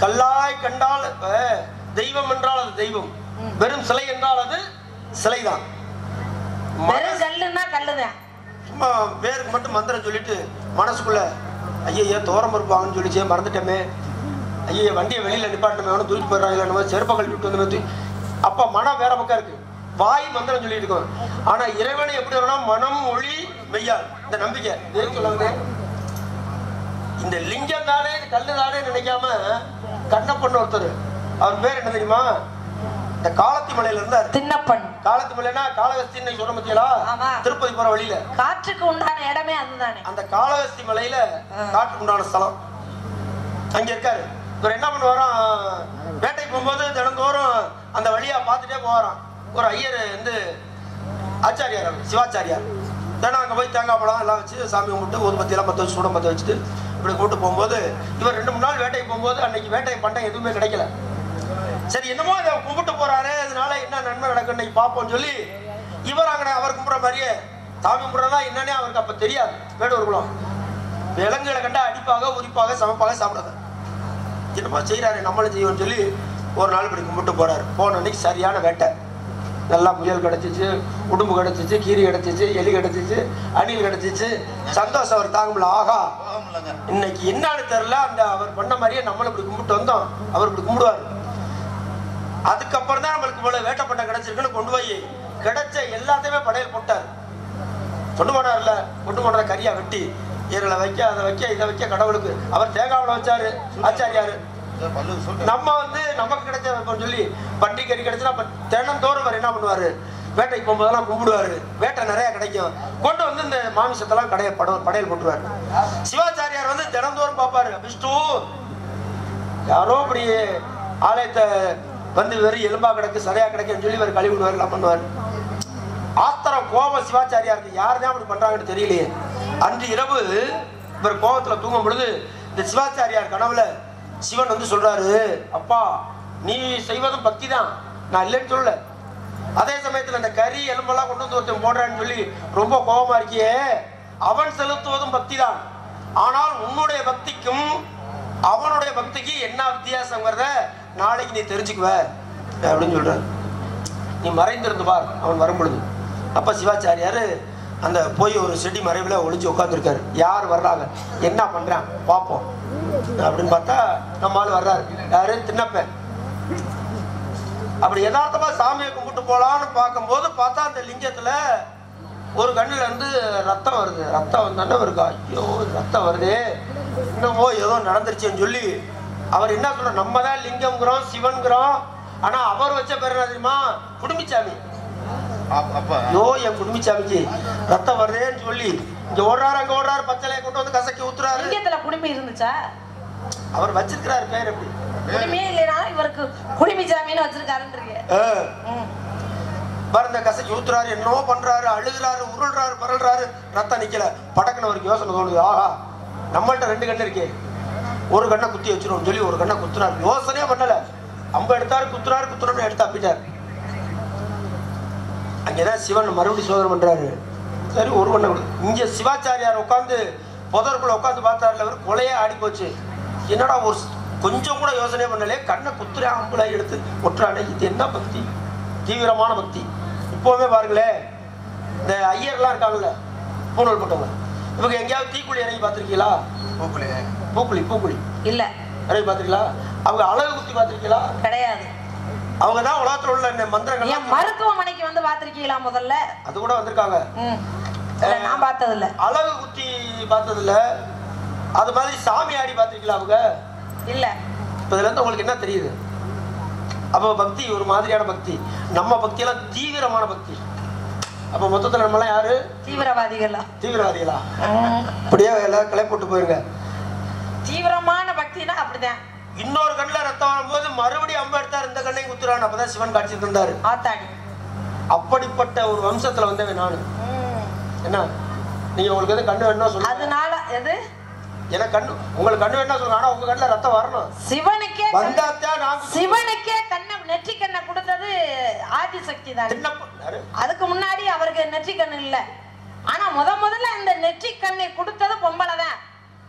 கல்லாய் கண்டால் தெய்வம் என்றால் அது தெய்வம், வெறும் சிலை என்றால் அது சிலைதான். சும்மா பேருக்கு மட்டும் மந்திரம் சொல்லிட்டு மனசுக்குள்ள ஐயா தோரம் இருப்பாங்கன்னு சொல்லிச்சே மறந்துட்டோமே, ஐயா வண்டியை வெளியில நிப்பாட்டமே தூக்கிட்டு போயிடறாங்க, செருப்பை கழிட்டு வந்து. அப்ப மனம் வேற பக்கம் இருக்கு, வாய் மந்திரம் சொல்லிட்டு இருக்கோம். ஆனா இறைவனை எப்படி வரணும்? மனம் மொழி மெய்யால் இந்த நம்பிக்கை சொல்லுங்க. இந்த லிங்கம் தானே கல்லு தானே நினைக்காம கண்ணப்பன் ஒருத்தர், அவர் பேர் என்ன தெரியுமா? இந்த காலத்தி மலையில இருந்தார். திண்ணப்பன். காலத்தி மலைனா காளகஸ்தி சொல்ற பத்தியா? திருப்பதி போற வழியில காற்றுக்கு உண்டான இடமே அதுதானே. அந்த காளகஸ்தி மலையில காற்றுக்கு உண்டான ஸ்தலம் அங்க இருக்காரு. இவர் என்ன பண்ணுவாராம்? வேட்டைக்கு போகும்போது தினந்தோறும் அந்த வழியா பார்த்துட்டே போவாராம். ஒரு ஐயர் வந்து ஆச்சாரியார், சிவாச்சாரியார். தினம் அங்க போய் தேங்காய் பழம் எல்லாம் வச்சு சாமி கும்பிட்டு ஊதுபத்தி எல்லாம் பற்ற வச்சு சூடம் பற்ற வச்சுட்டு இப்படி கூட்டு போகும்போது இவர் 2-3 நாள் வேட்டைக்கு போகும்போது அன்னைக்கு வேட்டை பண்டம் எதுவுமே கிடைக்கல. சரி என்னமோ அதை கும்பிட்டு போறாரு, அதனால என்ன நன்மை நடக்கும் இன்னைக்கு பார்ப்போம்னு சொல்லி இவர் அங்கே அவர் கும்பிட்ற மாதிரியே சாமி கும்பிட்றதா என்னன்னே அவருக்கு அப்ப தெரியாது. வேடூர் குளம் விலங்குகளை கண்டா அடிப்பாக உரிப்பாக சமைப்பாக சாப்பிடாத என்னமோ செய்யறாரு, நம்மளும் செய்வோம்னு சொல்லி ஒரு நாள் இப்படி கும்பிட்டு போறாரு. போன அன்னைக்கு சரியான வேட்டை. நல்லா முயல் கிடைச்சிச்சு, உடும்பு கிடைச்சிச்சு, கீரி கிடைச்சிச்சு, எலி கிடைச்சிச்சு, அணில் கிடைச்சிச்சு. சந்தோஷம் அவர் தாங்கல. ஆகா இன்னைக்கு என்னன்னு தெரியல, அந்த அவர் பண்ண மாதிரியே நம்மளும் இப்படி கும்பிட்டு வந்தோம், அவர் இப்படி கும்பிடுவாரு. அதுக்கப்புறம் தான் நம்மளுக்கு இவ்வளவு வேட்டை பண்ண கிடைச்சிருக்குன்னு கொண்டு போய் கிடைச்ச எல்லாத்தையுமே படையல் போட்டார். கொண்டு போனார்ல, கொண்டு போனத கறியா வெட்டி ஈரலை வைக்க, அதை வைக்க, இதை வைக்க கடவுளுக்கு. அவர் தேங்காவில் வச்சாரு ஆச்சாரியாரு. நம்ம வந்து நமக்கு கிடைச்ச சொல்லி பன்றி கறி கிடைச்சா தினந்தோறும் அவர் என்ன பண்ணுவாரு? வேட்டைக்கு போகும்போதெல்லாம் கும்பிடுவாரு. வேட்டை நிறைய கிடைக்கும், கொண்டு வந்து இந்த மாமிசத்தெல்லாம் படையல் போட்டுருவாரு. சிவாச்சாரியார் வந்து தினந்தோறும் பார்ப்பாரு. விஷ்ணு யாரோ அப்படி ஆலயத்தை வந்து வெறும் எலும்பா கிடக்கு சரியா கிடைக்குன்னு சொல்லி இவர் கழுவி விடுவார், எல்லாம் பண்ணுவார். ஆத்திரம் கோபம் சிவாச்சாரியாருக்கு. யாருதான் அப்படி பண்றாங்கன்னு தெரியலையே. அன்று இரவு இவர் கோபத்துல தூங்கும் பொழுது இந்த சிவாச்சாரியார் கனவுல சிவன் வந்து சொல்றாரு, அப்பா நீ செய்வதும் பக்தி தான், நான் இல்லைன்னு சொல்லல. அதே சமயத்துல இந்த கறி எலும்பெல்லாம் கொண்டு வந்து ஒருத்தன் போடுறான்னு சொல்லி ரொம்ப கோபமா இருக்கியே, அவன் செலுத்துவதும் பக்தி தான். ஆனால் உன்னுடைய பக்திக்கும் அவனுடைய பக்திக்கு என்ன வித்தியாசங்கிறத நாளைக்கு நீ தெரிஞ்சுக்குவ அப்படின்னு சொல்றாரு. நீ மறைந்திருந்து பார் அவன் வரும் பொழுது. அப்ப சிவாச்சாரியாரு அந்த போய் ஒரு செடி மறைவில் ஒளிஞ்சு உட்காந்துருக்காரு. யார் வர்றாங்க, என்ன பண்றான் பார்ப்போம் அப்படின்னு பார்த்தா நம்ம ஆள் வர்றாரு. யாரு? திண்ணப்பன். அப்படி யதார்த்தமா சாமியை கும்பிட்டு போலான்னு பார்க்கும்போது பார்த்தா அந்த லிங்கத்துல ஒரு கண்ணுல இருந்து ரத்தம் வருது. ரத்தம் வந்தானே இருக்கா, ஐயோ ரத்தம் வருது, இன்னமோ ஏதோ நடந்துருச்சுன்னு சொல்லி அவர் என்ன சொல்ற, நம்ம தான் லிங்கம்ங்கிறோம் சிவன்கிறோம், ஆனா அவர் வச்ச பேர் என்ன தெரியுமா, குடுமிச்சாமி. ஐயோ என் குடுமிச்சாமிக்கு ரத்தம் வருதேன்னு சொல்லி இங்க ஓடுறாரு அங்க ஓடுறாரு, பச்சளையை கொண்டு வந்து கசக்கி ஊத்துறாரு. லிங்கத்துல குடுமி இருந்துச்சா? அவர் வச்சிருக்கிறாரு பேர் எப்படி, குடுமியே இல்லைனா இவருக்கு குடுமிச்சாமின்னு வச்சிருக்காருன்றீங்க. மருந்த கசக்கி ஊத்துறாரு, என்னவோ பண்றாரு, அழுகுறாரு, உருள்றாரு, பரல்றாரு, ரத்தம் நிக்கல. படக்குன்னு அவருக்கு யோசனை தோணுது, ஆஹா நம்மள்ட்ட 2 கண்ணு இருக்கே, ஒரு கண்ணை குத்தி வச்சிரும் சொல்லி ஒரு கண்ணை குத்துறாரு. யோசனையே பண்ணல, அம்ப எடுத்தாரு, குத்துறோம்னு எடுத்து அப்பிட்டாரு. அங்கேதான் சிவன் மறுபடியும் சோதனை பண்றாரு. சரி ஒரு கண்ணை இங்க சிவாச்சாரியார் உட்காந்து புதருக்குள்ள உட்காந்து பார்த்தாருல, அவர் கொலையே ஆடி போச்சு. என்னடா ஒரு கொஞ்சம் கூட யோசனையே பண்ணலே, கண்ணை குத்துறே அம்புல எடுத்து ஒட்டுறானே, இது என்ன பக்தி, தீவிரமான பக்தி. இப்போவே பாருங்களேன், இந்த ஐயர்லாம் இருக்காங்கல்ல பூணூல் போட்டவங்க, இவங்க எங்கேயாவது தீக்குழி இறங்கி பார்த்திருக்கீங்களா? பூக்குழி இல்ல இறங்கி பார்த்திருக்கீங்களா? அவங்க அழகு குத்தி பார்த்திருக்கீங்களா? கிடையாது. அவங்க தான் உலகத்துல உள்ள மந்திரங்கள். ஏன் மருத்துவமனைக்கு வந்து பார்த்திருக்கீங்களா முதல்ல? அது கூட வந்திருக்காங்க. நான் பார்த்தது இல்ல. அழகு குத்தி பார்த்தது இல்ல. அது மாதிரி சாமி ஆடி பார்த்திருக்கீங்களா? அவங்க இல்ல. இப்ப இதுல இருந்து உங்களுக்கு என்ன தெரியுது? அப்ப பக்தி ஒரு மாதிரியான பக்தி, நம்ம பக்தி எல்லாம் தீவிரமான பக்தி. அப்ப மொத்தத்துல நம்ம எல்லாம் யாரு? தீவிரவாதிகளா? தீவிரவாதிகளா? அப்படியே எல்லாரும் கிளை போட்டு போயிருங்க. தீவிரமான பக்தினா அப்படிதான். இன்னொரு கண்ணுல ரத்தம் வரும்போது மறுபடியும் அம்ப எடுத்தாரு, இந்த கண்ணையும் குத்துறான். அப்பதான் சிவன் காட்சி தந்தாரு. ஆத்தாடி. அப்படிப்பட்ட ஒரு வம்சத்துல வந்தவன் நானு. என்ன நீங்க உங்களுக்கு எது கண்ணு வேணும்னா சொல்லுங்க. அதனால எது எனக்கு கண்ணு, உங்களுக்கு கண்ணு வேணும்னா சொல்லுங்க, ஆனா உங்க கண்ணுல ரத்தம் வரணும். சிவனுக்கே வந்தாத்தான் சிவனுக்கே கண்ணை நெற்றி கண்ணை கொடுத்தது ஆதிசக்தி தான். அதுக்கு முன்னாடி அவருக்கு நெற்றி கண்ணு இல்ல. ஆனா முதல்ல இந்த நெற்றி கண்ணை கொடுத்தது பொம்பளை தான்.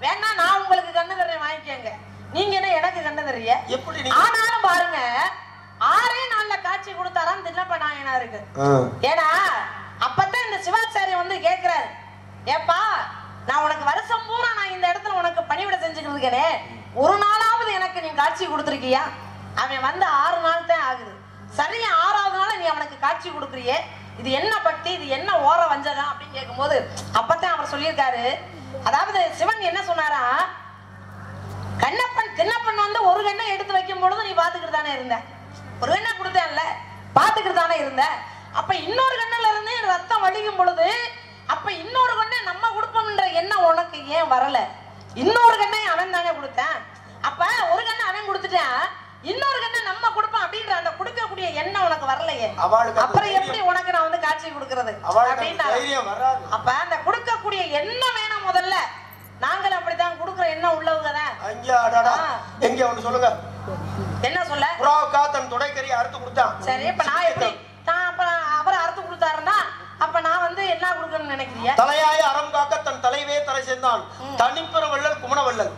வேணா நான் உங்களுக்கு கண்ணு தர்றேன், வாங்கிக்கங்க. நீங்க என்ன எனக்கு கண்ணு தர்றீங்க? எப்படி? ஆனாலும் பாருங்க, 6 நாள்ல காட்சி கொடுத்தாராம் திண்ணப்ப நாயனாருக்கு. ஏன்னா அப்பதான் இந்த சிவாச்சாரி வந்து கேக்குறாரு, ஏப்பா நான் உனக்கு வருஷம் பூரா நான் இந்த இடத்துல உனக்கு பணிவிட செஞ்சுக்கிட்டு இருக்கேனே, ஒரு நாளாவது எனக்கு நீ காட்சி கொடுத்துருக்கியா? அவன் வந்து 6 நாள் தான் ஆகுது. சரியா 6வது நாள் நீ அவனுக்கு காட்சி கொடுக்குறியே, இது என்ன பக்தி, இது என்ன ஓர வஞ்சகம் அப்படின்னு கேட்கும்போது அப்பதான் அவர் சொல்லியிருக்காரு. அதாவது சிவன் என்ன சொன்னாரா, கண்ணப்பன் திண்ணப்பன் வந்து ஒரு கண்ணை எடுத்து வைக்கும் பொழுது நீ பாத்துக்கிட்டு தானே இருந்த, ஒரு கண்ணை கொடுத்தேன்ல பாத்துக்கிட்டு தானே இருந்த. அப்ப இன்னொரு கண்ணுல இருந்து ரத்தம் வடிக்கும் பொழுது அப்ப இன்னொரு கண்ணை நம்ம கொடுப்போம்ன்ற எண்ணம் உனக்கு ஏன் வரல? இன்னொரு கண்ணை அவன் தானே கொடுத்தான், அப்ப ஒரு கண்ணை அவன் கொடுத்துட்டான், இன்னொரு கண்ணை நம்ம கொடுப்போம் அப்படின்ற அந்த கொடுக்கக்கூடிய எண்ணம் உனக்கு வரலையே, அப்புறம் எப்படி உனக்கு நான் வந்து காட்சி கொடுக்கறது அப்படின்னா? அப்ப அந்த கொடுக்கக்கூடிய எண்ணம் வேணும் முதல்ல. நாங்கள் அப்படித்தான் கொடுக்குற எண்ணம் உள்ளவங்க தான். எங்க ஒண்ணு சொல்லுங்க, என்ன சொல்ல? புறாவுக்கா தன் துடைக்கறி அறுத்து கொடுத்தான். சரி, இப்ப நான் எப்படி அவரை அறுத்து கொடுத்தாருன்னா அப்ப நான் வந்து என்ன கொடுக்கணும்னு நினைக்கிறீங்க? தலையாய அறம் காக்க தன் தலைவே தலை சேர்ந்தான் தனிப்பெரு வள்ளல் குமணவள்ளல்.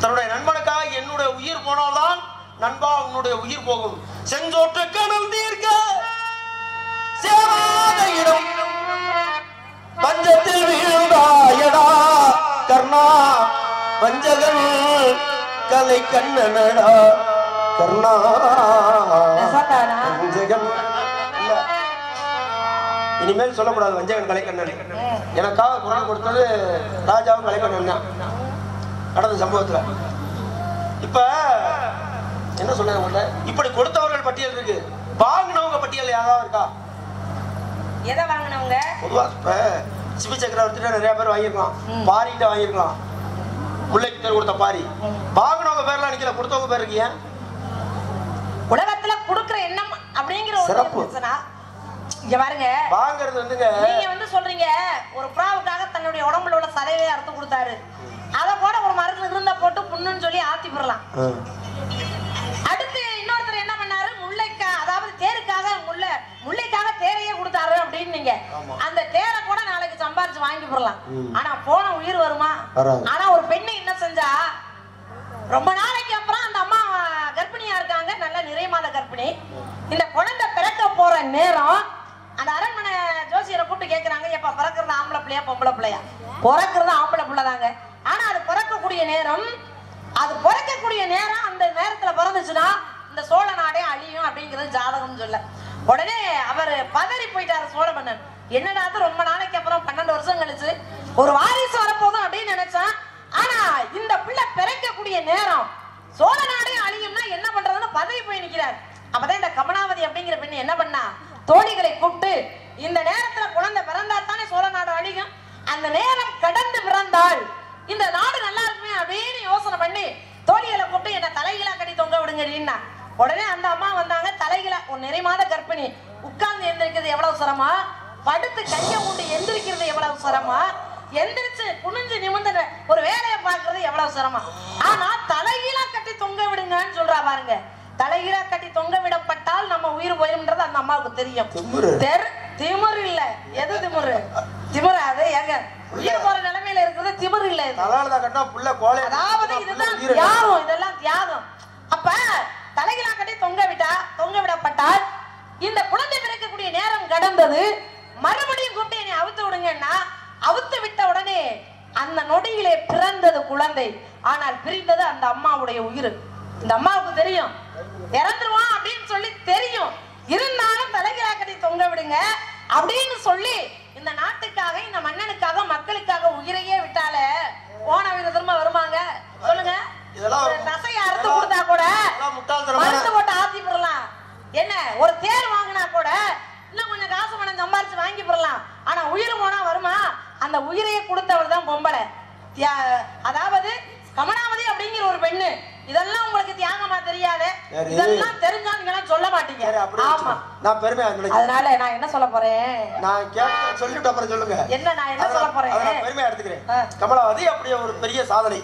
தன்னுடைய நண்பனுக்காக என்னுடைய உயிர் போனால்தான் நண்பா உன்னுடைய உயிர் போகும். செஞ்சோற்று கணம் தீர்க்க சேவாத இடம் பஞ்சத்தில் வீழ்ந்தாயடா கர்ணா, வஞ்சகன் கலை கண்ணனடா கர்ணா, வஞ்சகன். இனிமேல் சொல்லக்கூடாது வஞ்சகன் கலைக்கண்ணன். எனக்காக குரல் கொடுத்தது ராஜாவும் கலைக்கண்ணன் தான் நடந்த சம்பவத்துல. இப்ப என்ன சொல்ல, இப்படி கொடுத்தவர்கள் பட்டியல் இருக்கு, வாங்கினவங்க பட்டியல் யாராவது இருக்கா? எதை வாங்கினவங்க? பொதுவா இப்ப சிபி சக்கரவர்த்திட்ட நிறைய பேர் வாங்கிருக்கலாம், பாரிட்ட வாங்கிருக்கலாம், முல்லைக்கு பேர் கொடுத்த பாரி. வாங்கினவங்க பேர்லாம் நிக்கல, கொடுத்தவங்க பேர் இருக்கு. ஏன்? உலகத்துல கொடுக்கிற எண்ணம் அப்படிங்கிற ஒரு சிறப்பு. இங்க பாருங்க, வாங்குறது வந்துங்க, நீங்க வந்து சொல்றீங்க ஒரு புறாவுக்காக தன்னுடைய உடம்புல உள்ள சதையை அறுத்து கொடுத்தாரு, அத கூட ஒரு மரத்துல இருந்தா போட்டு புண்ணுன்னு சொல்லி ஆத்தி போடலாம். அடுத்து இன்னொருத்தர் என்ன பண்ணாரு, முல்லைக்கா அதாவது தேருக்காக முல்லைக்காக தேரையே கொடுத்தாரு அப்படின்னு நீங்க அந்த தேரை கூட நாளைக்கு சம்பாரிச்சு வாங்கி போடலாம். ஆனா போன உயிர் வருமா? ஆனா ஒரு பெண்ணை என்ன செஞ்சா, ரொம்ப நாளைக்கு அப்புறம் அந்த அம்மா கர்ப்பிணியா இருக்காங்க, நல்ல நிறைய மாத கர்ப்பிணி. இந்த குழந்தை பிறக்க போற நேரம் அந்த அரண்மனை ஜோசியரை கூப்பிட்டு கேட்கிறாங்க, எப்ப பிறக்கிறது ஆம்பளை பிள்ளையா பொம்பளை பிள்ளையா? பிறக்கிறது ஆம்பளை பிள்ளைதாங்க. ஆனா அது பிறக்கக்கூடிய நேரம், அது பிறக்கக்கூடிய நேரம் அந்த நேரத்துல பிறந்துச்சுன்னா இந்த சோழ நாடே அழியும் அப்படிங்கிறது ஜாதகம் சொல்ல. உடனே அவர் பதறி போயிட்டாரு சோழ மன்னன். என்னடா ரொம்ப நாளைக்கு அப்புறம் 12 வருஷம் கழிச்சு ஒரு வாரிசு வரப்போதும் அப்படின்னு நினைச்சான். ஆனா இந்த பிள்ளை பிறக்கக்கூடிய நேரம் சோழ நாடே அழியும்னா என்ன பண்றதுன்னு பதவி போய் நிக்கிறார். அப்பதான் இந்த கமலாவதி அப்படிங்கிற பெண் என்ன பண்ணா, தோழிகளை கூப்பிட்டு இந்த நேரத்துல குழந்தை பிறந்தா தானே சோழ நாடு அழியும், அந்த நேரம் கடந்து பிறந்தால் இந்த நாடு நல்லா இருக்குமே அப்படின்னு யோசனை பண்ணி தோழிகளை கூப்பிட்டு என்ன தலைகீழா கட்டி தொங்க விடுங்கடின்னா. உடனே அந்த அம்மா வந்தாங்க. தலைகீழா ஒரு நிறைய மாத கர்ப்பிணி, உட்கார்ந்து எந்திரிக்கிறது எவ்வளவு சிரமா, படுத்து கையை மூட்டி எந்திரிக்கிறது எவ்வளவு சிரமா, எந்திரிச்சு குனிஞ்சு நிமிர்ந்து ஒரு வேலையை பார்க்கறது எவ்வளவு சிரமம். ஆனா தலைகீழா கட்டி தொங்க விடுங்கன்னு சொல்றா பாருங்க. தலைகீழா கட்டி தொங்க விடப்பட்டால் நம்ம உயிர் போயிரும்ன்றது அந்த அம்மாவுக்கு தெரியும். திமிரு இல்ல. எது திமிரு? திமிரு அது எங்க உயிர் போற நிலைமையில இருக்கிறது திமிரு இல்ல. அதாவது இதுதான் தியாகம், இதெல்லாம் தியாகம். அப்ப தலைகீழா கட்டி தொங்க விடப்பட்டால் இந்த குழந்தை பிறக்கக்கூடிய நேரம் கடந்தது. மறுபடியும் கூப்பிட்டு என்னை அவுத்து விடுங்கன்னா அவுத்து விட்ட உடனே அந்த நொடியிலே பிறந்தது குழந்தை. ஆனால் பிரிந்தது அந்த அம்மாவுடைய உயிர். இந்த அம்மாவுக்கு தெரியும் இறந்துருவான் அப்படின்னு சொல்லி தெரியும். இருந்தாலும் தலைகீழா கட்டி தொங்க விடுங்க அப்படின்னு சொல்லி இந்த நாட்டுக்காக, இந்த மன்னனுக்காக, மக்களுக்காக உயிரையே விட்டாலே போன உயிர் திரும்ப வருவாங்க சொல்லுங்க? தசையை அறுத்து கொடுத்தா கூட மருந்து போட்டு ஆத்தி போடலாம். என்ன ஒரு தேர் வாங்கினா கூட இன்னும் கொஞ்சம் காசு பணம் சம்பாரிச்சு வாங்கி போடலாம். ஆனா உயிர் போனா வருமா? அந்த உயிரையே கொடுத்தவர் தான் பொம்பளை. அதாவது கமலாவதி அப்படிங்கிற ஒரு பெண்ணு. இதெல்லாம் உங்களுக்கு தியாகமா தெரியாது? இதெல்லாம் தெரிஞ்சா நீங்க சொல்ல மாட்டீங்க. ஆமா, நான் பெருமையா நினைக்கிறேன். அதனால நான் என்ன சொல்ல போறேன், நான் கேட்க சொல்லிட்டு அப்புறம் சொல்லுங்க. என்ன நான் என்ன சொல்ல போறேன்? பெருமையா எடுத்துக்கிறேன். கமலாவதி அப்படியே ஒரு பெரிய சாதனை.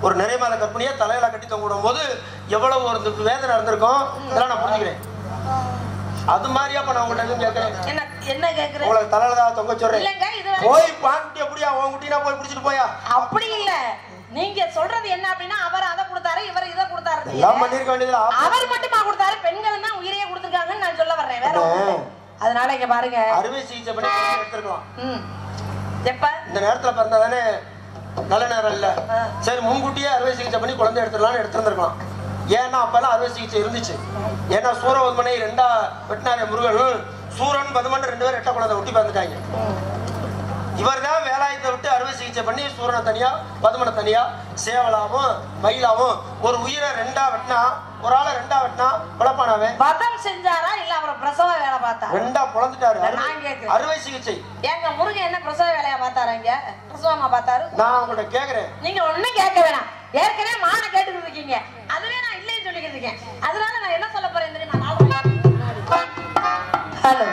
ஒரு நிறைய மாத கர்ப்பிணியை தலையில கட்டி தொங்க விடும் போது எவ்வளவு ஒரு வேதனை இருந்திருக்கும், இதெல்லாம் நான் புரிஞ்சுக்கிறேன். அது மாதிரியா நான் உங்கள்கிட்ட கேட்கிறேன். என்ன கேக்குறேன்? உங்களுக்கு தலையில தொங்க சொல்றேன். இல்லங்க, இது போய் பாண்டி அப்படியா உன் குட்டினா போய் பிடிச்சிட்டு போயா? அப்படி இல்ல. நீங்க சொல்றது என்ன அப்படின்னா அவர் அதை கொடுத்தாரு, இவர் இதை கொடுத்தாரு. எல்லாம் பண்ணிருக்க வேண்டியதுல அவர் மட்டுமா கொடுத்தாரு? பெண்கள் தான் உயிரையே கொடுத்துருக்காங்கன்னு நான் சொல்ல வர்றேன். வேற அதனால இங்க பாருங்க, அறுவை சிகிச்சை பண்ணி எடுத்துருக்கலாம். எப்ப இந்த நேரத்துல பிறந்தா தானே நல்ல நேரம் இல்ல. சரி, முன்கூட்டியே அறுவை சிகிச்சை பண்ணி குழந்தை எடுத்துடலாம்னு எடுத்துருந்துருக்கலாம். ஏன்னா அப்பெல்லாம் அறுவை சிகிச்சை இருந்துச்சு. ஏன்னா சூரபத்மனை 2ஆ வெட்டினாரே முருகன், சூரன் பதுமன் 2 பேரும் 8 குழந்தை ஒட்டி பிறந்துட்டாங்க. இவர் தான் வேலாயத்தை விட்டு அறுவை சிகிச்சை பண்ணி சூரனை தனியா பதுமனை தனியா சேவலாவும் மயிலாவும் ஒரு உயிரை 2ஆ வெட்டினா, ஒரு ஆளை 2ஆ வெட்டினா குழப்பானாவே வதம் செஞ்சாரா இல்ல அவர் பிரசவ வேலை பார்த்தா? 2ஆ பொழந்துட்டாரு. நான் கேக்குறேன், அறுவை சிகிச்சை. ஏங்க முருகன் என்ன பிரசவ வேலையா பார்த்தாரு? இங்க பிரசவமா பார்த்தாரு? நான் உங்கள்கிட்ட கேக்குறேன். நீங்க ஒண்ணும் கேட்க வேணாம். ஏற்கனவே மான கேட்டுக்கிட்டு இருக்கீங்க. அதுவே நான் இல்லைன்னு சொல்லிக்கிட்டு இருக்கேன். அதனால நான் என்ன சொல்ல போறேன் தெரியுமா? ஹலோ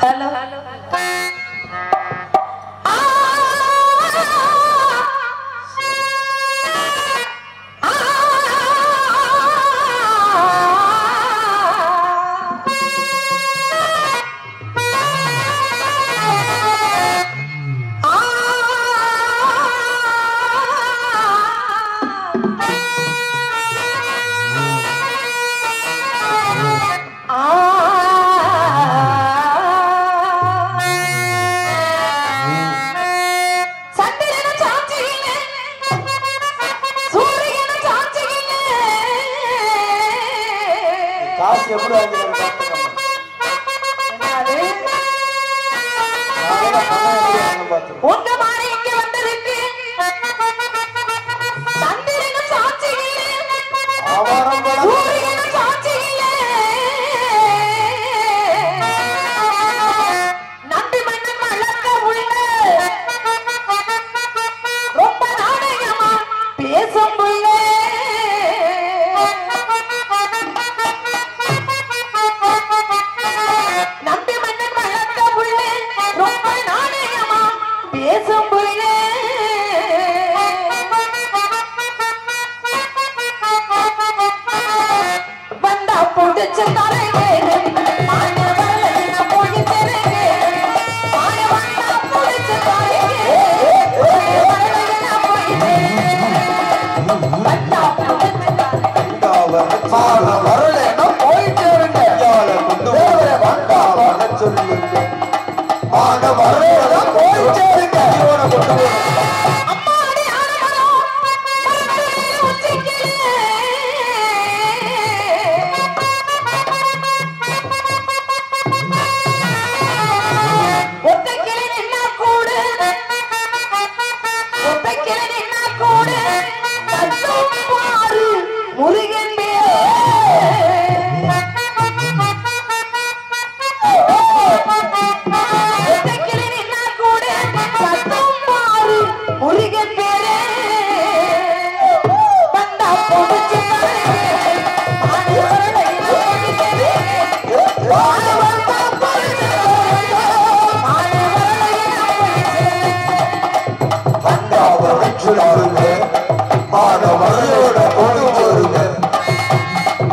ஹலோ ஹலோ உங்க மாதிரி இங்க வந்திருக்கு சந்திரனும் சாட்சி சூரியனும் சாட்சி நம்பி மன்னன் வளர்க்க உள்ள ரொம்ப நாணயமா பேசும் புள்ள நம்பி மன்னன் வளர்க்க உள்ள ரொம்ப நாணயமா பேசும் முருகன் முருகன் பேரே வந்தா போச்சு மாணவர்களோட கொண்டு போருங்க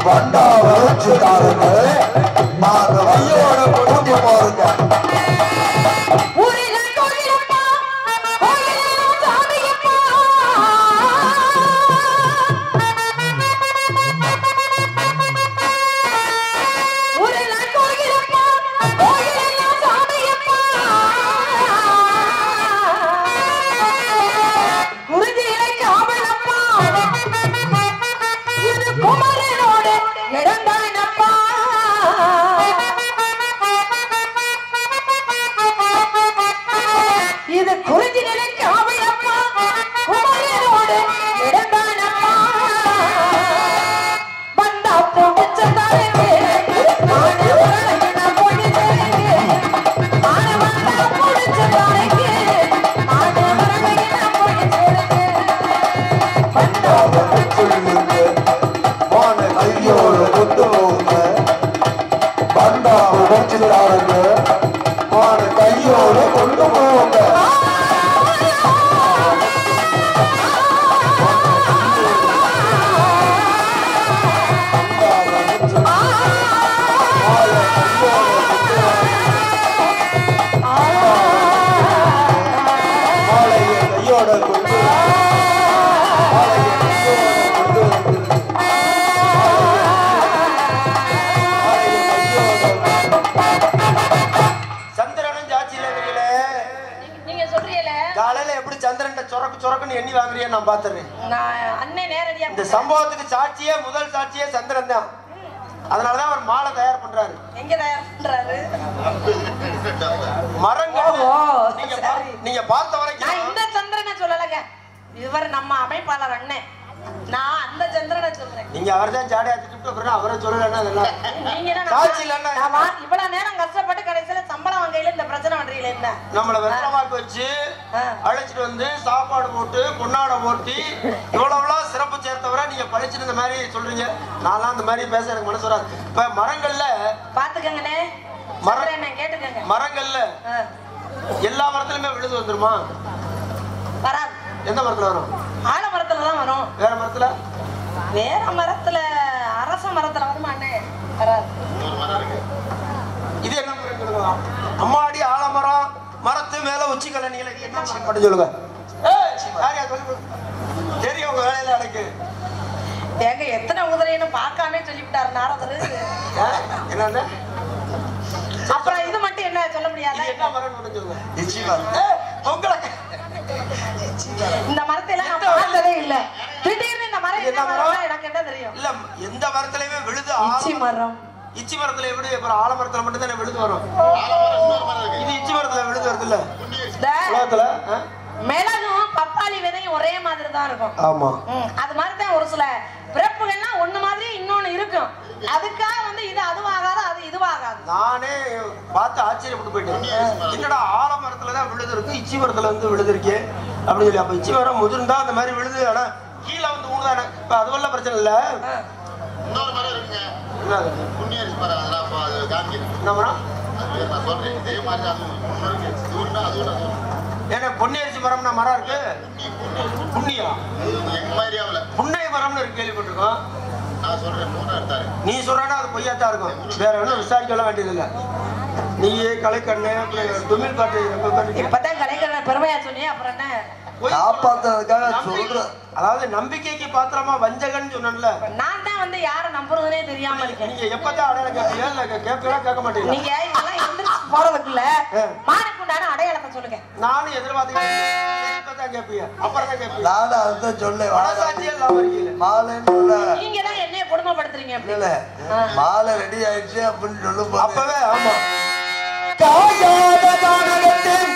வண்டா வளர்ச்சி தாருங்க மாணவர்களோட கொண்டு போருங்க இது குறிஞ்சி நிலைக்கு ஆவையம்மா குமரனோடு இடந்தானம்மா வந்தா போச்சு தாரங்க கையோடு கொண்டு போங்க எண்ணி வாங்குறியா நான் பாத்துறேன். இந்த சம்பவத்துக்கு சாட்சியே முதல் சாட்சியே சந்திரன் தான். அதனாலதான் அவர் மாலை தயார் பண்றாரு. எங்க தயார் பண்றாரு? மரங்கள் நீங்க பார்த்த வரைக்கும் நான் இந்த சந்திரனை சொல்லலங்க. இவர் நம்ம அமைப்பாளர் அண்ணன். நான் அந்த சந்திரனை சொல்றேன். நீங்க அவர்தான் ஜாடையா திட்டு அப்புறம் அவரை சொல்லலன்னா அதெல்லாம் நீங்க என்ன சாட்சி இல்லன்னா ஆமா இவ்வளவு நேரம் கஷ்டப்பட்டு கடைசில சம்பளம் வாங்கையில இந்த பிரச்சனை பண்றீங்களே என்ன நம்மள வெள்ளமாக்கு வச்சு அழைச்சிட்டு வந்து சாப்பாடு போட்டு பொன்னாடை போட்டி இவ்வளவுலாம் சிறப்பு சேர்த்தவரை நீங்க படிச்சுட்டு இந்த மாதிரி சொல்றீங்க. நான்லாம் அந்த மாதிரி பேச எனக்கு மனசு வராது. இப்ப மரங்கள்ல பாத்துக்கங்கண்ணே கேட்டுக்கங்க. மரங்கள்ல எல்லா மரத்துலயுமே விழுது வந்துருமா? வராது. எந்த மரத்துல வரும்? ஆல மரத்துல தான் வரும். வேற மரத்துல? வேற மரத்துல அரச மரத்துல வருமா அண்ணே? வராது. இது என்ன மரம்? அம்மாடி ஆலமரம் மரத்து மேல உச்சி கலனிகளை என்ன பண்ண சொல்லுங்க. தெரியும் உங்க வேலையில எனக்கு. ஏங்க எத்தனை உதவின்னு பார்க்காம சொல்லிவிட்டாரு நாரதரு. என்ன அப்புறம் இது மட்டும் என்ன சொல்ல முடியாது? என்ன மரம் சொல்லுங்க. உங்களுக்கு இந்த மரத்தை எல்லாம் நான் பார்த்ததே இல்ல. திடீர்னு இந்த மரம் என்ன மரம் எனக்கு என்ன தெரியும்? இல்ல எந்த மரத்துலயுமே விழுது. இச்சி மரம். இச்சி மரத்துல எப்படி அப்புறம் ஆலமரத்துல மட்டும் தானே விழுது வரும். இது இச்சி மரத்துல விழுது வருது இல்ல உலகத்துல. மிளகும் பப்பாளி விதையும் ஒரே மாதிரி தான் இருக்கும். ஆமா அது மாதிரிதான் ஒரு சில பிறப்புகள்லாம் ஒண்ணு மாதிரி இன்னொன்னு இருக்கும். அதுக்காக வந்து இது அதுவாகாது அது இதுவாகாது. நானே பார்த்து ஆச்சரியப்பட்டு போயிட்டேன். என்னடா ஆலமரத்துலதான் விழுது இருக்கு இச்சி மரத்துல வந்து விழுது இருக்கே அப்படின்னு சொல்லி. அப்ப இச்சி மரம் முதிர்ந்தா அந்த மாதிரி விழுது. ஆனா கீழே வந்து ஊதானே இப்ப அதுவெல்லாம் பிரச்சனை இல்ல. இன்னொரு மரம் இருக்குங்க. புண்ணியரிசி மரம். அதெல்லாம் அது காமிக்கிறேன். என்ன மரம்? நான் சொல்றேன் இதே மாதிரி அது ஏன்னா பொன்னியரிசி மரம்னா மரம் இருக்கு. புண்ணியா எங்க மாதிரியாவில் புண்ணிய மரம்னு இருக்கு கேள்விப்பட்டிருக்கோம். நான் சொல்றேன் மூணாறு நீ சொல்றா அது பொய்யாத்தான் இருக்கும். வேற ஒன்றும் விசாரிக்கலாம் வேண்டியது இல்லை. நீ கலைக்கண்ணு துமிழ் பாட்டு இப்பதான் கலைக்கண்ண பெருமையா சொன்னியே அப்புறம் என்ன காப்பாத்துறதுக்காக சொல்றேன். அதாவது நம்பிக்கைக்கு பாத்திரமா வஞ்சகன்னு சொன்னல. நான் தான் வந்து யாரை நம்புறதுனே தெரியாம இருக்கேன். நீங்க எப்பதான் அடையாளம் கேட்பீங்க? இல்ல கேட்பீங்களா கேட்க மாட்டீங்க? நீங்க இதெல்லாம் எந்திரிச்சு போறதுக்குள்ள மானுக்குண்டான அடையாளத்தை சொல்லுங்க. நானும் எதிர்பார்த்தேன். இப்பதான் கேட்பீங்க அப்புறம் தான் கேட்பீங்க. நானும் அதுதான் சொல்ல வடசாட்சியே இல்லாம இருக்கீங்க. மாலைன்னு நீங்க தான் என்னைய கொடுமைப்படுத்துறீங்க. இல்ல மாலை ரெடி ஆயிடுச்சு அப்படின்னு சொல்லும் அப்பவே ஆமா காயாத தானகத்தின்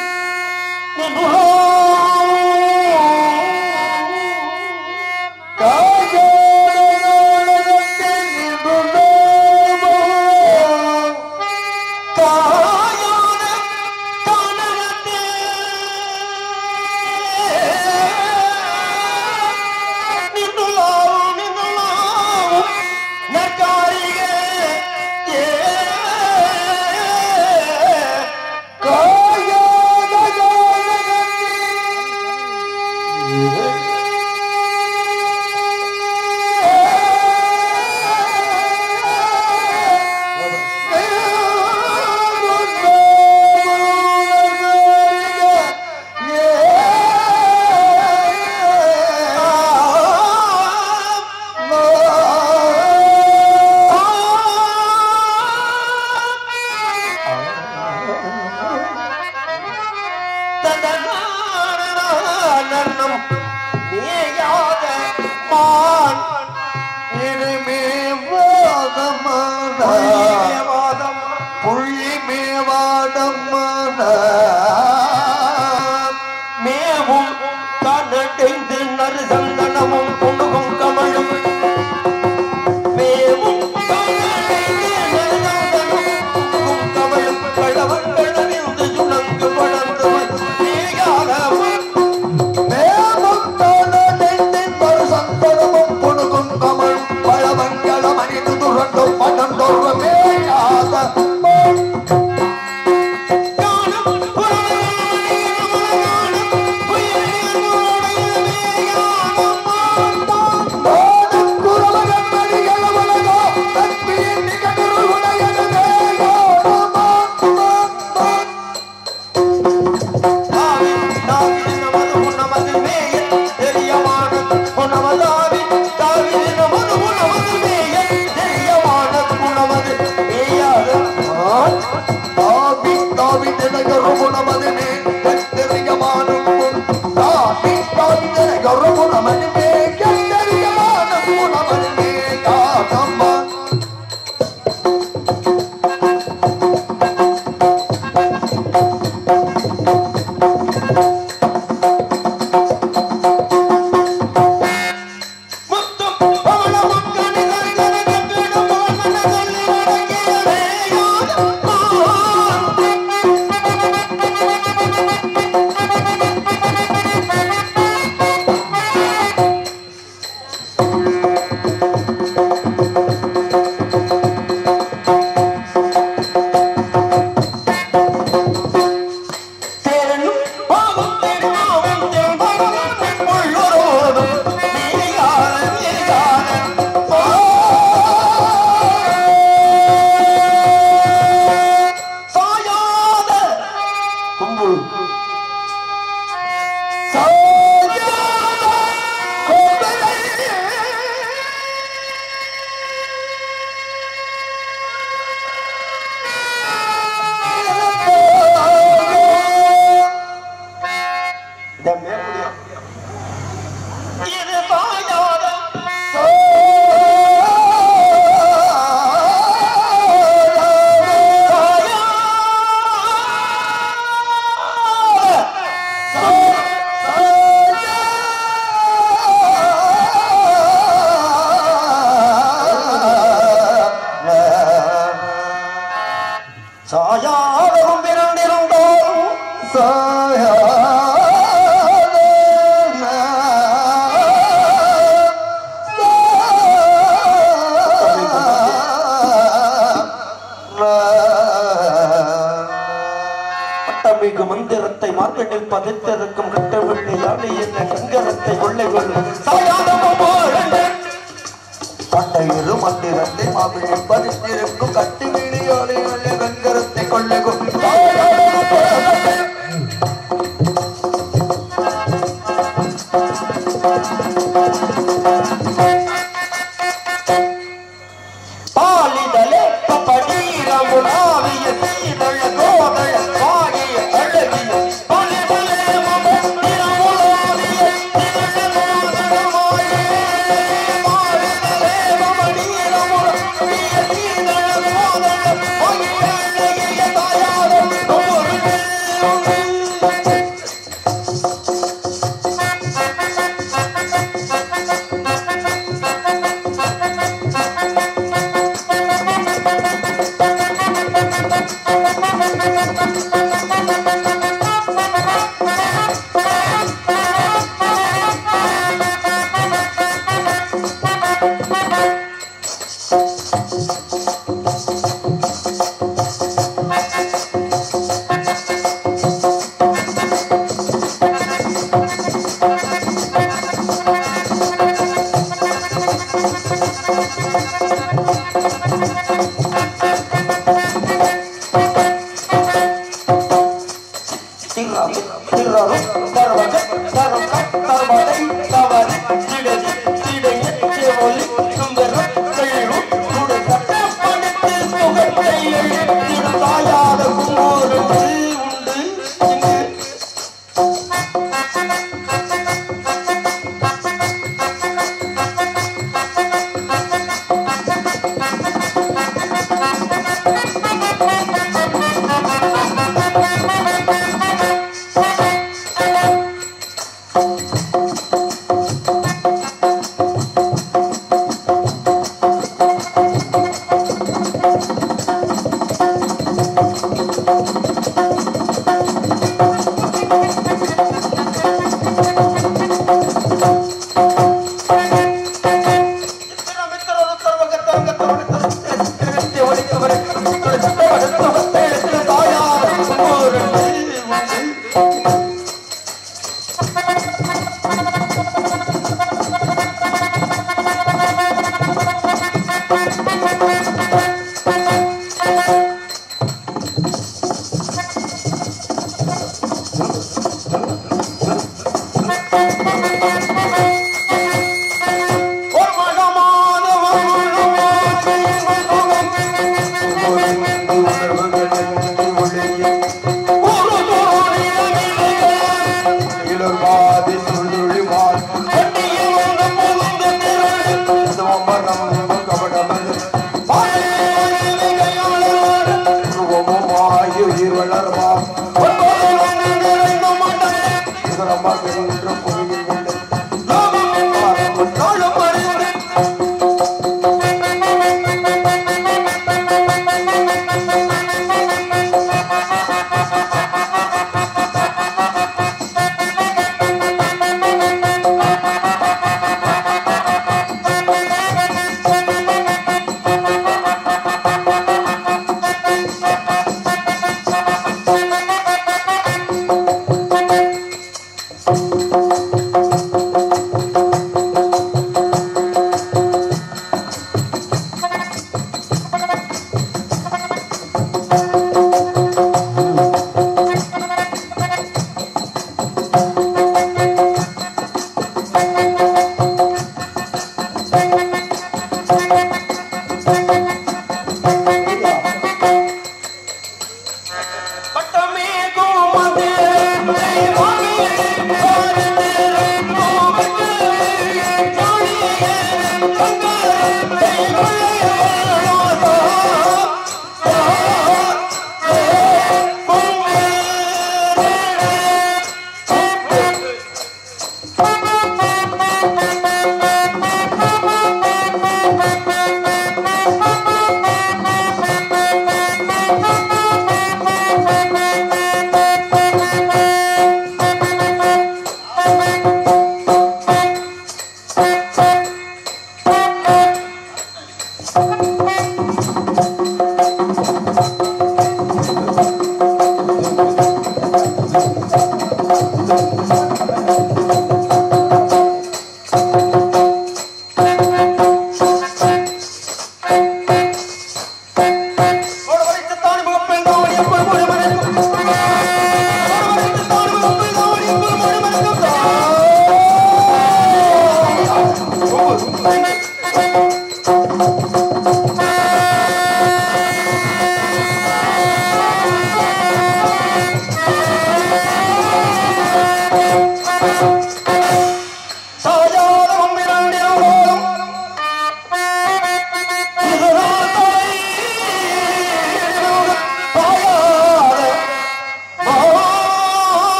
மந்திரத்தை மார்க்கெட்டில் பதித்திருக்கும் கட்டவில்லை யாழை என்ன கங்கரத்தை கொள்ளை கொள்ளும் பண்டையிரு மந்திரத்தை மாவிழில் பதித்திருக்கும் கட்டு வீடியோலை வெங்கரத்தை கொள்ளை கொள்ளும் பாலிதலே படீரமுடாவிய தீதழ கோதழ பாகிய அழகிய பலிபலே மம திரமுடாவிய திரள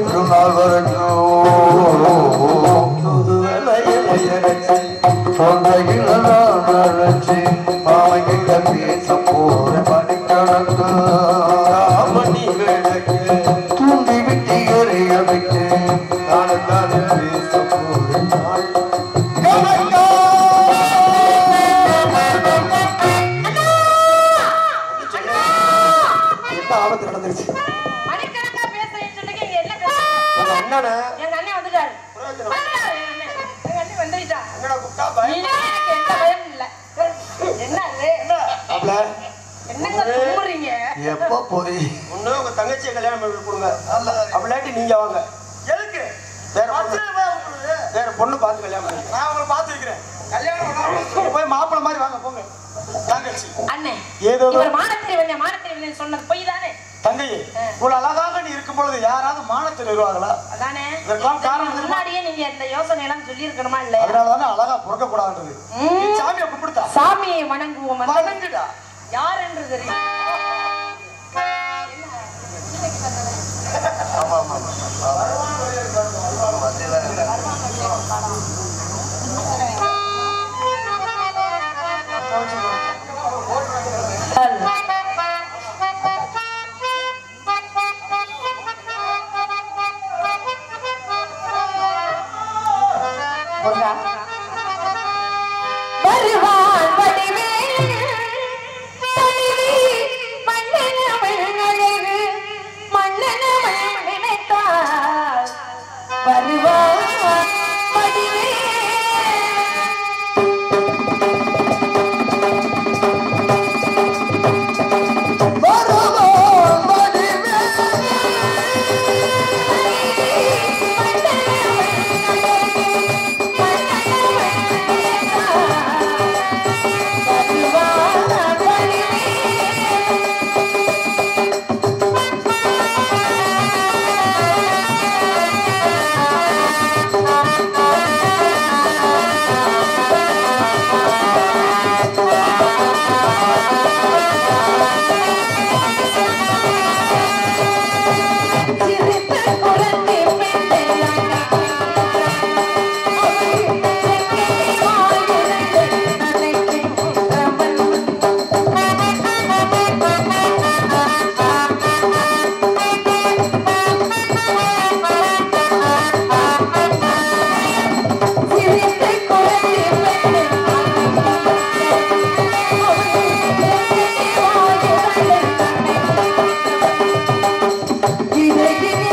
ஒரு நாள் வரட்டும் தொண்டையிலச்சு அவங்க பேச போற மணிக்கணக்கு தூண்டி விட்டு எறிய விட்டு தானே பேச போறேன் ஆபத்து நடந்துருச்சு. மணிக்கணக்கா பேசுறேன்னு சொன்னீங்க, இங்க என்ன பேசுறீங்க? என்னண்ணே? எங்க அண்ணன் வந்துட்டாரு. பிரயோஜனம். வந்துட்டாரு எங்க அண்ணன். எங்க அண்ணன் வந்துட்டான். என்னடா கூப்பிட்டா பயம்? நீங்க எனக்கு எந்த பயமும் இல்ல. என்ன அது? மாப்ள, என்னங்க தும்முறீங்க? எப்ப போய் ஒண்ணு உங்க தங்கச்சியை கல்யாணம் பண்ணி கொடுங்க, அப்படிலாட்டி நீங்க வாங்க. எதுக்கு? வேற பொண்ணு- பிரச்சனை இல்ல உங்களுக்கு. வேற பொண்ணு பார்த்து கல்யாணம் பண்ணி. நான் உங்களை பார்த்து வைக்கிறேன். கல்யாணம் பண்ணா போய் மாப்பிள்ளை மாதிரி வாங்க போங்க. தங்கச்சி அண்ணே, ஏதோ இவர் மானத்திரிவன் சொன்னது பொய் தானே? தங்கையே, இவ்வளவு அழகாக நீ இருக்கும் பொழுது யாராவது மானத்தில் வருவாங்களா? அதானே? இதற்கெல்லாம் காரணம் தெரியுமா? முன்னாடியே நீங்க இந்த யோசனை எல்லாம் சொல்லி இருக்கணுமா இல்லையா? அதனாலதானே அழகா பிறக்க கூடாதுன்றது. ம். நீ சாமியை கும்பிடுதா? சாமியை வணங்குவோம். வணங்குடா. யார் என்று தெரியும்? வருவான் வடிவேல் தனிவி மன்னனவள் அழகு மன்னனவள் நினைத்தாள் வருவான் வடிவேல் Give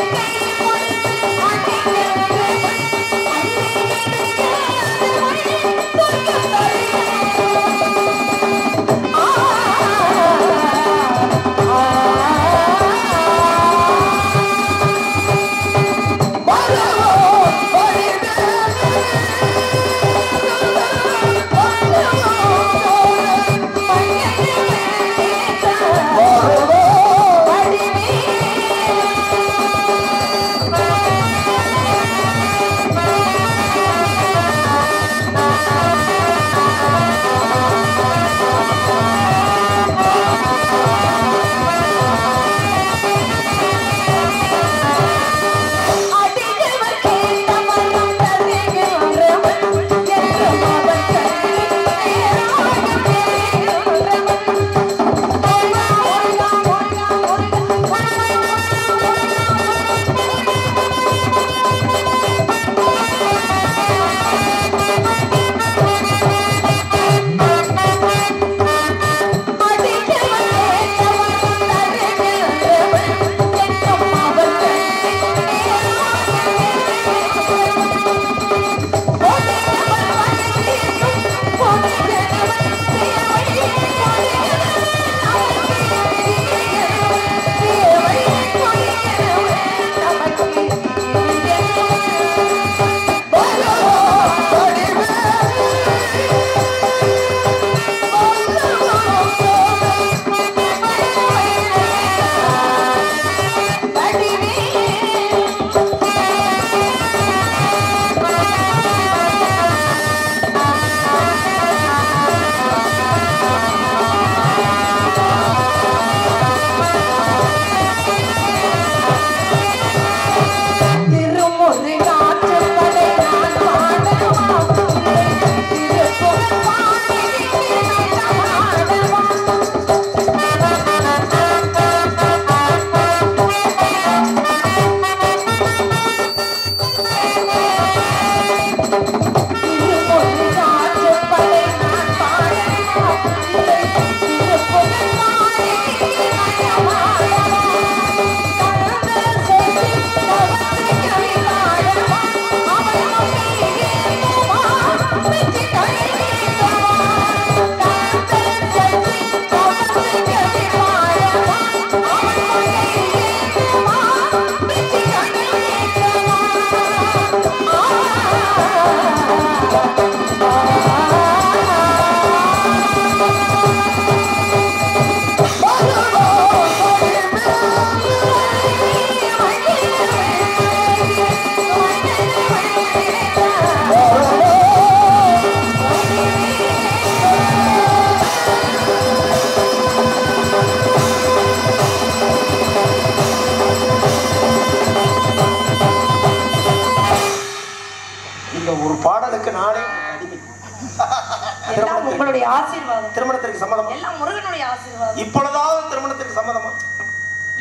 உங்களுடைய ஆசீர்வாதம். திருமணத்திற்கு சம்மதமா? எல்லாம் முருகனுடைய ஆசீர்வாதம். இப்பொழுதாவது திருமணத்திற்கு சம்மதமா?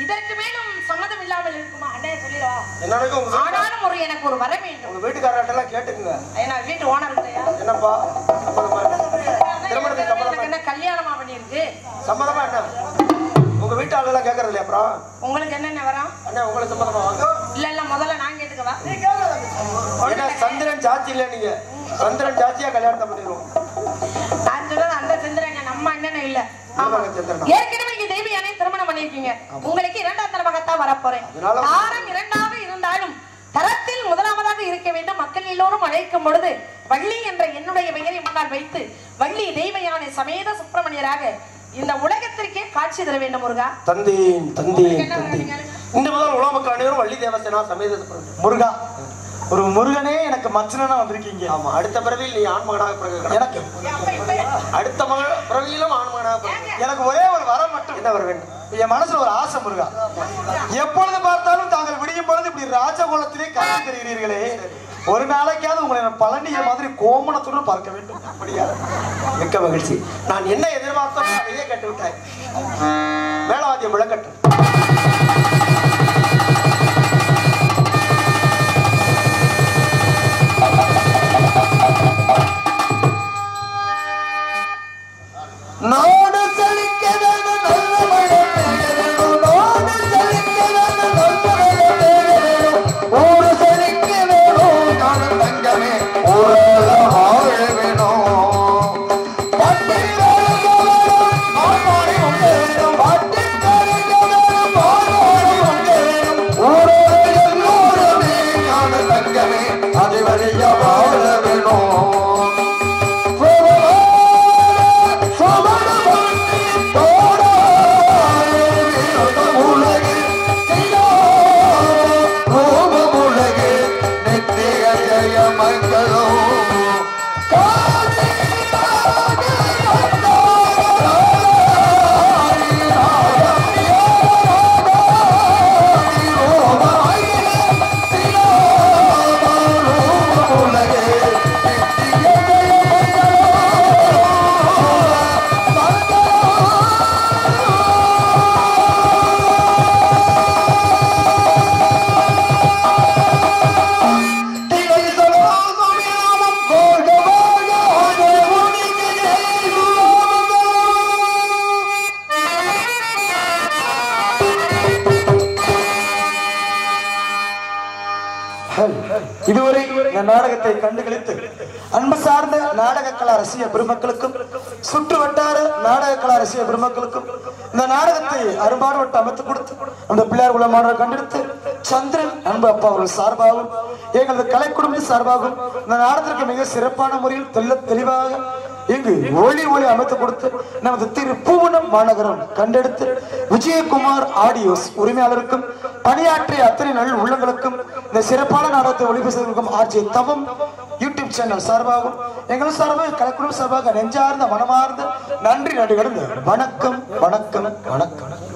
இதற்கு மேலும் சம்மதம் இல்லாமல் இருக்குமா? அண்ணே சொல்லிடுவா. என்னன்னு உங்க ஆனாலும் எனக்கு ஒரு வர வேண்டும். உங்க வீட்டுக்காரர்கிட்ட எல்லாம் கேட்டுக்குங்க. ஏன்னா வீட்டு ஓனர் இல்லையா? என்னப்பா சம்மதமா? திருமணத்துக்கு சம்மதமா? என்ன கல்யாணமா பண்ணிருக்கு? சம்மதமா என்ன? உங்க வீட்டு ஆளுலாம் கேட்கறது இல்லையா? அப்புறம் உங்களுக்கு என்னென்ன வரும்? அண்ணா உங்களுக்கு சம்மதமா? வாங்க. இல்ல முதல்ல நான் கேட்டுக்கவா? ஏன்னா சந்திரன் சாட்சி இல்ல, நீங்க சந்திரன் சாட்சியா கல்யாணத்தை பண்ணிடுவோம். நான் சொல்றது அந்த சந்திரங்க, நம்ம அண்ணன் இல்ல. ஏற்கனவே நீங்க தேவியானே திருமணம் பண்ணிருக்கீங்க. உங்களுக்கு இரண்டாம் தரமாகத்தான் வரப்போறேன். தாரம் இரண்டாக இருந்தாலும் தரத்தில் முதலாவதாக இருக்க வேண்டும். மக்கள் எல்லோரும் அழைக்கும் பொழுது வள்ளி என்ற என்னுடைய பெயரை முன்னால் வைத்து வள்ளி தெய்வயானை சமேத சுப்பிரமணியராக இந்த உலகத்திற்கே காட்சி தர வேண்டும். முருகா தந்தேன் தந்தேன் இந்த முதல் உலகமக்கள் அனைவரும் வள்ளி தேவசேனா சமேத சுப்பிரமணியன். முருகா, ஒரு முருகனே எனக்கு மச்சனா வந்திருக்கீங்க. ஆமா, அடுத்த பிறவியில் நீ ஆண்மகனாக பிறகு எனக்கு அடுத்த பிறவியிலும் ஆண்மகனாக பிறகு எனக்கு ஒரே ஒரு வரம் மட்டும். என்ன வர வேண்டும்? என் மனசுல ஒரு ஆசை முருகா. எப்பொழுது பார்த்தாலும் தாங்கள் விடியும் பொழுது இப்படி ராஜகோலத்திலே காட்சி தருகிறீர்களே, ஒரு நாளைக்காவது உங்களை பழனிய மாதிரி கோமணத்துடன் பார்க்க வேண்டும். அப்படியா? மிக்க மகிழ்ச்சி. நான் என்ன எதிர்பார்த்தோம் அதையே கேட்டு விட்டாய். மேலவாத்தியம் விளக்கட்டும். நாடு செழிக்க வேண்டும், நல்ல மழை பெய்ய வேண்டும். நாடு செழிக்க வேண்டும், நல்ல மழை பெய்ய வேண்டும். ஊரு செழிக்க வேணும், நானும் தங்கமே ஊராக வாழ வேணும். பாட்டில் கரைக்க வேணும், ஆண்மாடி உண்டு வேணும். பாட்டில் கரைக்க வேணும், ஆண்மாடி உண்டு வேணும். ஊரோடு எல்லோருமே நானும் தங்கமே அதுவரைய வாழ வேணும். இதுவரை இந்த நாடகத்தை கண்டுகளித்து அன்பு சார்ந்த நாடக கலா ரசிக பெருமக்களுக்கும் சுற்று வட்டார நாடக கலா ரசிக பெருமக்களுக்கும் இந்த நாடகத்தை அரும்பாடுபட்டு அமைத்து கொடுத்து அந்த பிள்ளையார் உள்ள மாணவர் கண்டெடுத்து சந்திரன் அன்பு அப்பா அவர்கள் சார்பாகவும் எங்களது கலை குடும்ப சார்பாகவும் இந்த நாடகத்திற்கு மிக சிறப்பான முறையில் தெளிவாக இங்கு ஒளி அமைத்து கொடுத்து நமது திரு பூவனம் மாநகரம் கண்டெடுத்து விஜயகுமார் ஆடியோஸ் உரிமையாளருக்கும் பணியாற்றிய அத்தனை நல் உள்ளங்களுக்கும் இந்த சிறப்பான நாடகத்தை ஒளிபரப்புவதற்கும் ஆர்ஜே தவம் யூடியூப் சேனல் சார்பாகவும் எங்கள் சார்பாக கலைக்குழு சார்பாக நெஞ்சார்ந்த மனமார்ந்த நன்றி நன்றி கடந்து வணக்கம் வணக்கம் வணக்கம்.